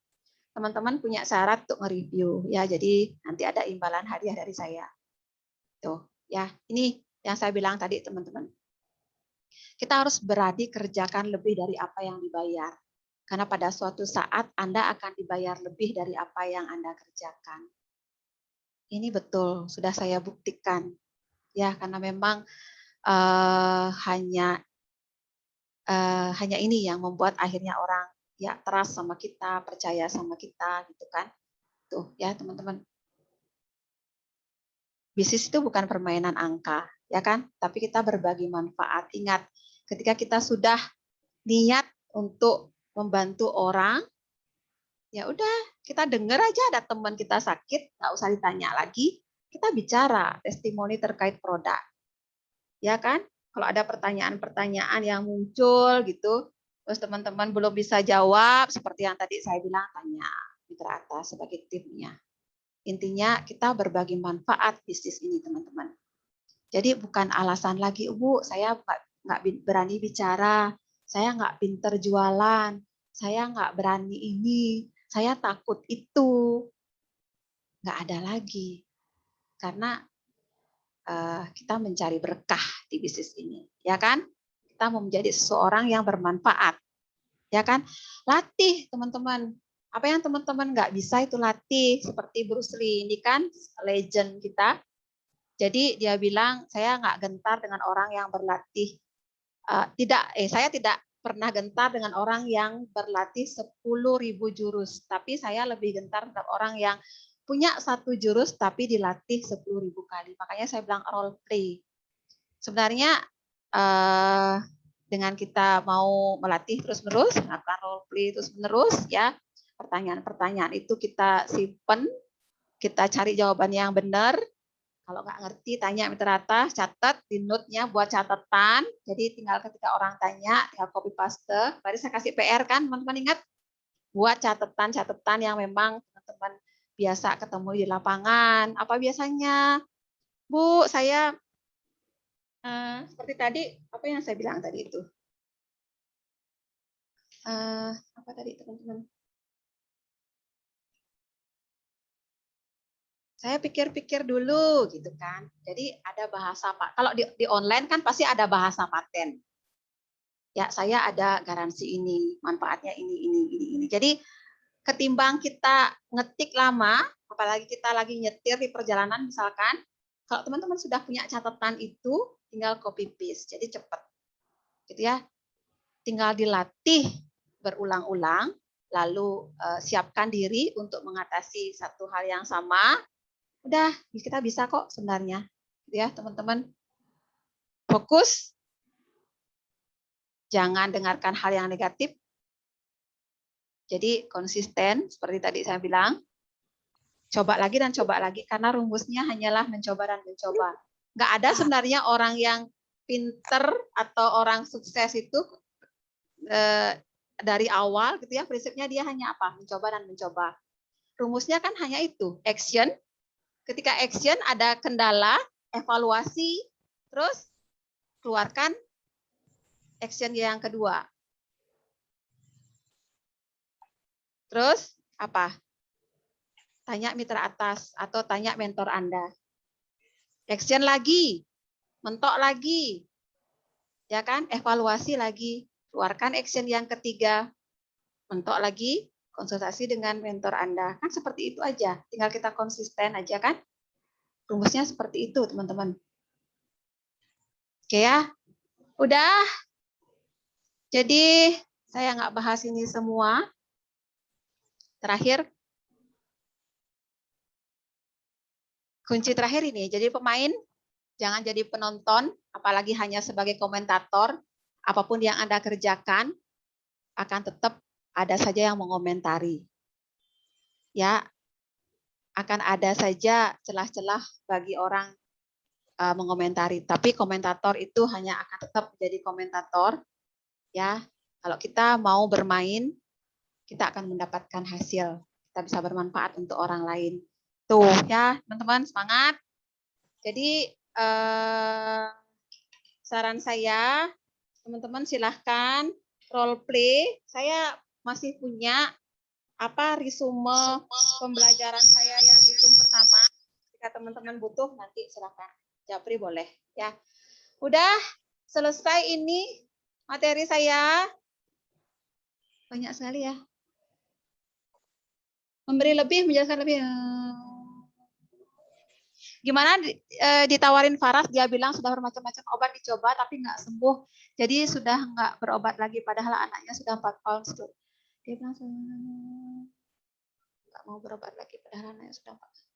teman-teman punya syarat untuk nge-review ya, jadi nanti ada imbalan hadiah dari saya. Tuh ya, ini yang saya bilang tadi teman-teman. Kita harus berani kerjakan lebih dari apa yang dibayar. Karena pada suatu saat Anda akan dibayar lebih dari apa yang Anda kerjakan. Ini betul, sudah saya buktikan. ya karena memang hanya ini yang membuat akhirnya orang ya trust sama kita, percaya sama kita gitu kan. Tuh ya teman-teman. Bisnis itu bukan permainan angka, ya kan? Tapi kita berbagi manfaat. Ingat, ketika kita sudah niat untuk membantu orang, ya udah kita dengar aja ada teman kita sakit, nggak usah ditanya lagi, kita bicara testimoni terkait produk, ya kan? Kalau ada pertanyaan-pertanyaan yang muncul gitu, terus teman-teman belum bisa jawab, seperti yang tadi saya bilang, tanya mitra atas sebagai timnya. Intinya kita berbagi manfaat bisnis ini teman-teman. Jadi bukan alasan lagi, Bu, saya nggak berani bicara, saya nggak pinter jualan, saya nggak berani ini, saya takut itu. Nggak ada lagi. Karena kita mencari berkah di bisnis ini, ya kan? Kita mau menjadi seseorang yang bermanfaat, ya kan? Latih teman-teman. Apa yang teman-teman nggak bisa itu latih. Seperti Bruce Lee ini kan legend kita. Jadi dia bilang saya nggak gentar dengan orang yang berlatih. Saya tidak pernah gentar dengan orang yang berlatih 10.000 jurus. Tapi saya lebih gentar dengan orang yang punya 1 jurus tapi dilatih 10.000 kali. Makanya saya bilang role play. Sebenarnya dengan kita mau melatih terus-menerus, melakukan role play terus-menerus, ya pertanyaan-pertanyaan itu kita simpen, kita cari jawaban yang benar. Kalau nggak ngerti, tanya mitra atas, catat di note-nya buat catatan. Jadi tinggal ketika orang tanya, tinggal copy paste. Tadi saya kasih PR kan, teman-teman ingat? Buat catatan-catatan yang memang teman-teman biasa ketemu di lapangan. Apa biasanya? Bu, saya seperti tadi, apa yang saya bilang tadi itu? Apa tadi teman-teman? Saya pikir-pikir dulu gitu kan. Jadi ada bahasa Pak. Kalau di online kan pasti ada bahasa paten. Ya, saya ada garansi ini, manfaatnya ini. Jadi ketimbang kita ngetik lama, apalagi kita lagi nyetir di perjalanan misalkan, kalau teman-teman sudah punya catatan itu, tinggal copy paste. Jadi cepat. Gitu ya. Tinggal dilatih berulang-ulang, lalu siapkan diri untuk mengatasi satu hal yang sama. Udah, kita bisa kok sebenarnya. Ya, teman-teman. Fokus. Jangan dengarkan hal yang negatif. Jadi konsisten, seperti tadi saya bilang. Coba lagi dan coba lagi, karena rumusnya hanyalah mencoba dan mencoba. Nggak ada sebenarnya orang yang pinter atau orang sukses itu dari awal gitu ya, prinsipnya dia hanya apa? Mencoba dan mencoba. Rumusnya kan hanya itu, action. Ketika action ada kendala, evaluasi, terus keluarkan action yang kedua. Terus apa? Tanya mitra atas atau tanya mentor Anda. Action lagi, mentok lagi. Ya kan? Evaluasi lagi. Keluarkan action yang ketiga. Mentok lagi, konsultasi dengan mentor Anda. Kan seperti itu aja. Tinggal kita konsisten aja kan? Rumusnya seperti itu, teman-teman. Oke ya? Udah. Jadi saya nggak bahas ini semua. Terakhir, kunci terakhir ini. Jadi pemain jangan jadi penonton, apalagi hanya sebagai komentator. Apapun yang Anda kerjakan, akan tetap ada saja yang mengomentari. Ya, akan ada saja celah-celah bagi orang mengomentari. Tapi komentator itu hanya akan tetap menjadi komentator. Ya, kalau kita mau bermain, kita akan mendapatkan hasil. Kita bisa bermanfaat untuk orang lain. Tuh ya, teman-teman semangat. Jadi saran saya, teman-teman silahkan role play. Saya masih punya resume pembelajaran saya yang di Zoom pertama. Jika teman-teman butuh nanti silahkan Japri boleh ya. Udah selesai ini materi saya. Banyak sekali ya. Memberi lebih, menjelaskan lebih. Gimana ditawarin Faras, dia bilang sudah bermacam-macam obat dicoba tapi nggak sembuh. Jadi sudah nggak berobat lagi padahal anaknya sudah 4 tahun tuh. Dia bilang nggak mau berobat lagi padahal anaknya sudah 4 tahun.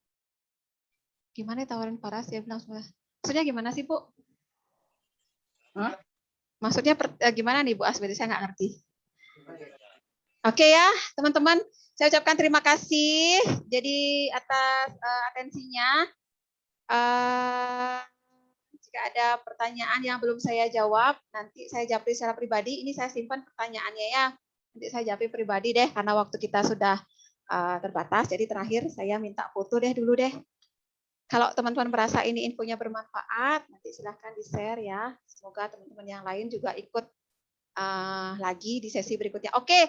Gimana ditawarin Faras, dia bilang sudah. Maksudnya gimana sih, Bu? Hah? Maksudnya gimana nih Bu Aswiri? Saya nggak ngerti. Oke ya, teman-teman. Saya ucapkan terima kasih. Jadi atas atensinya. Jika ada pertanyaan yang belum saya jawab, nanti saya jawab secara pribadi. Ini saya simpan pertanyaannya ya. Nanti saya jawab pribadi deh, karena waktu kita sudah terbatas. Jadi terakhir saya minta foto deh dulu deh. Kalau teman-teman merasa ini infonya bermanfaat, nanti silahkan di-share ya. Semoga teman-teman yang lain juga ikut lagi di sesi berikutnya. Oke,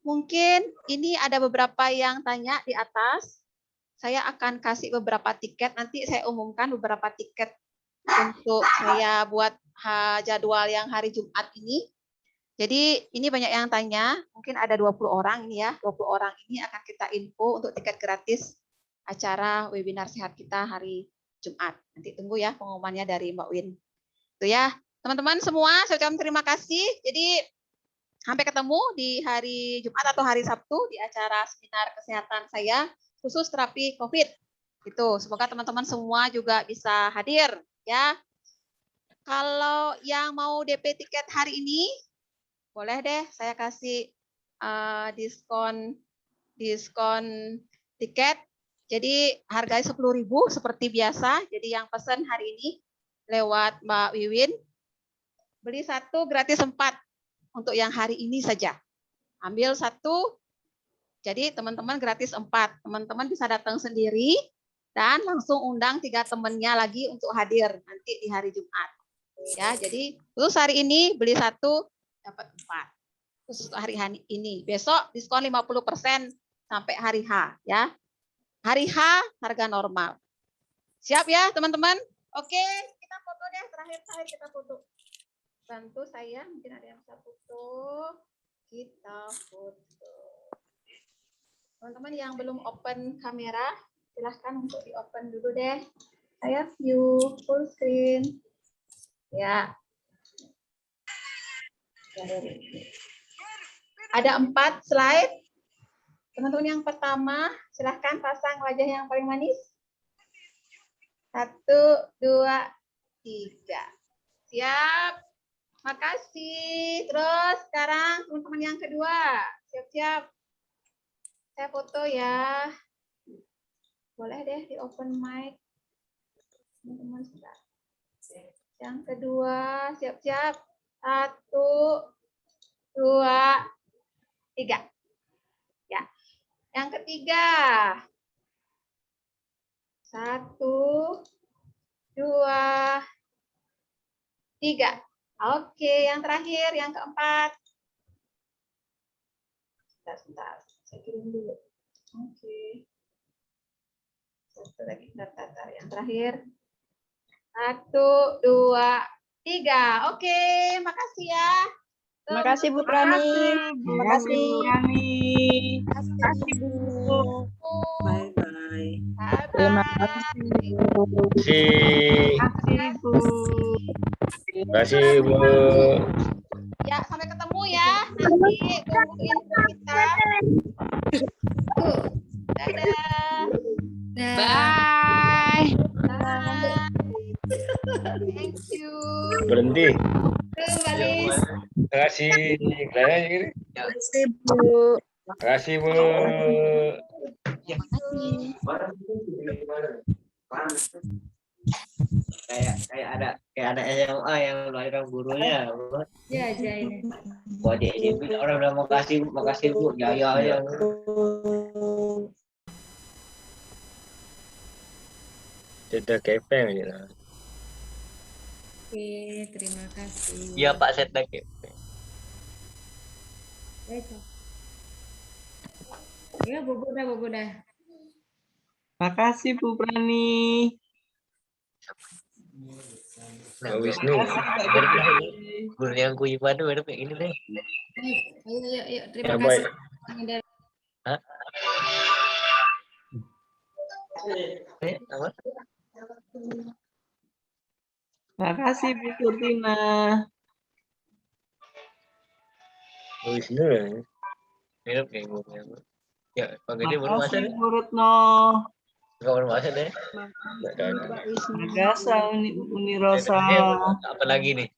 mungkin ini ada beberapa yang tanya di atas. Saya akan kasih beberapa tiket. Nanti saya umumkan beberapa tiket untuk saya buat jadwal yang hari Jumat ini. Jadi ini banyak yang tanya. Mungkin ada 20 orang ini ya. 20 orang ini akan kita info untuk tiket gratis acara webinar sehat kita hari Jumat. Nanti tunggu ya pengumumannya dari Mbak Win. Itu ya. Teman-teman semua, saya ucapkan terima kasih. Jadi sampai ketemu di hari Jumat atau hari Sabtu di acara seminar kesehatan saya khusus terapi COVID. Itu, semoga teman-teman semua juga bisa hadir ya. Kalau yang mau DP tiket hari ini, boleh deh saya kasih diskon tiket. Jadi harganya 10.000 seperti biasa. Jadi yang pesan hari ini lewat Mbak Wiwin, beli 1 gratis 4 untuk yang hari ini saja. Ambil 1, jadi teman-teman gratis 4. Teman-teman bisa datang sendiri dan langsung undang 3 temannya lagi untuk hadir nanti di hari Jumat. Ya, jadi khusus hari ini beli 1 dapat 4. Khusus hari ini. Besok diskon 50% sampai hari H ya. Hari H harga normal. Siap ya, teman-teman? Oke, kita foto deh, terakhir kita foto. Bantu saya, mungkin ada yang bisa foto. Kita foto. Teman-teman yang belum open kamera, silahkan untuk di-open dulu deh. Saya view full screen. Ya. Ada 4 slide. Teman-teman yang pertama, silahkan pasang wajah yang paling manis. 1, 2, 3. Siap. Makasih. Terus sekarang teman-teman yang kedua. Siap-siap. Saya foto ya. Boleh deh di open mic. Teman-teman sudah. Yang kedua, siap-siap. 1, 2, 3. Ya. Yang ketiga. 1, 2, 3. Oke, yang terakhir, yang keempat. Sebentar, saya kirim dulu. Oke. Satu lagi, bentar. Yang terakhir. 1, 2, 3. Oke, makasih ya. Terima kasih Bu Prani. Terima kasih Bu Prani. Terima kasih Bu. Bye-bye. Terima kasih Bu. Terima kasih Bu. Ya, sampai ketemu ya. Nanti tunggu info kita. Dadah. Bye. Bye. Thank you. Berhenti. Kembali. Terima kasih. Terima kasih Bu. Terima kasih Bu. Kayak ada SMA yang melahirkan gurunya. Ya, ini. Buat dia bilang orang udah makasih Bu. Ya. Sudah kepeng ya. Oke, terima kasih. Iya Pak, saya udah kepeng. Baik. Ya, bobo dah. Makasih Bu Prani. Nah, Wisnu. Guru yang kuyi padu ada kayak gini deh. Ayo, terima Ya, baik. kasih. Hah? Apa? Makasih Bu Kurtina. Wisnu ya. Mirip kayak gue. Ya, Pak Gede baru masuk Makasih deh. Bu Retno. Enggak baru masuk deh. Magasa Uni Rosa. Apa lagi nih?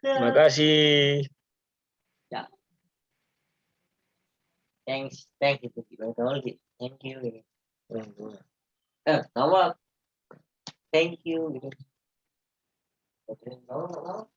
Terima kasih. Thanks gitu. Thank you gitu. Nomor thank you gitu. Nomor.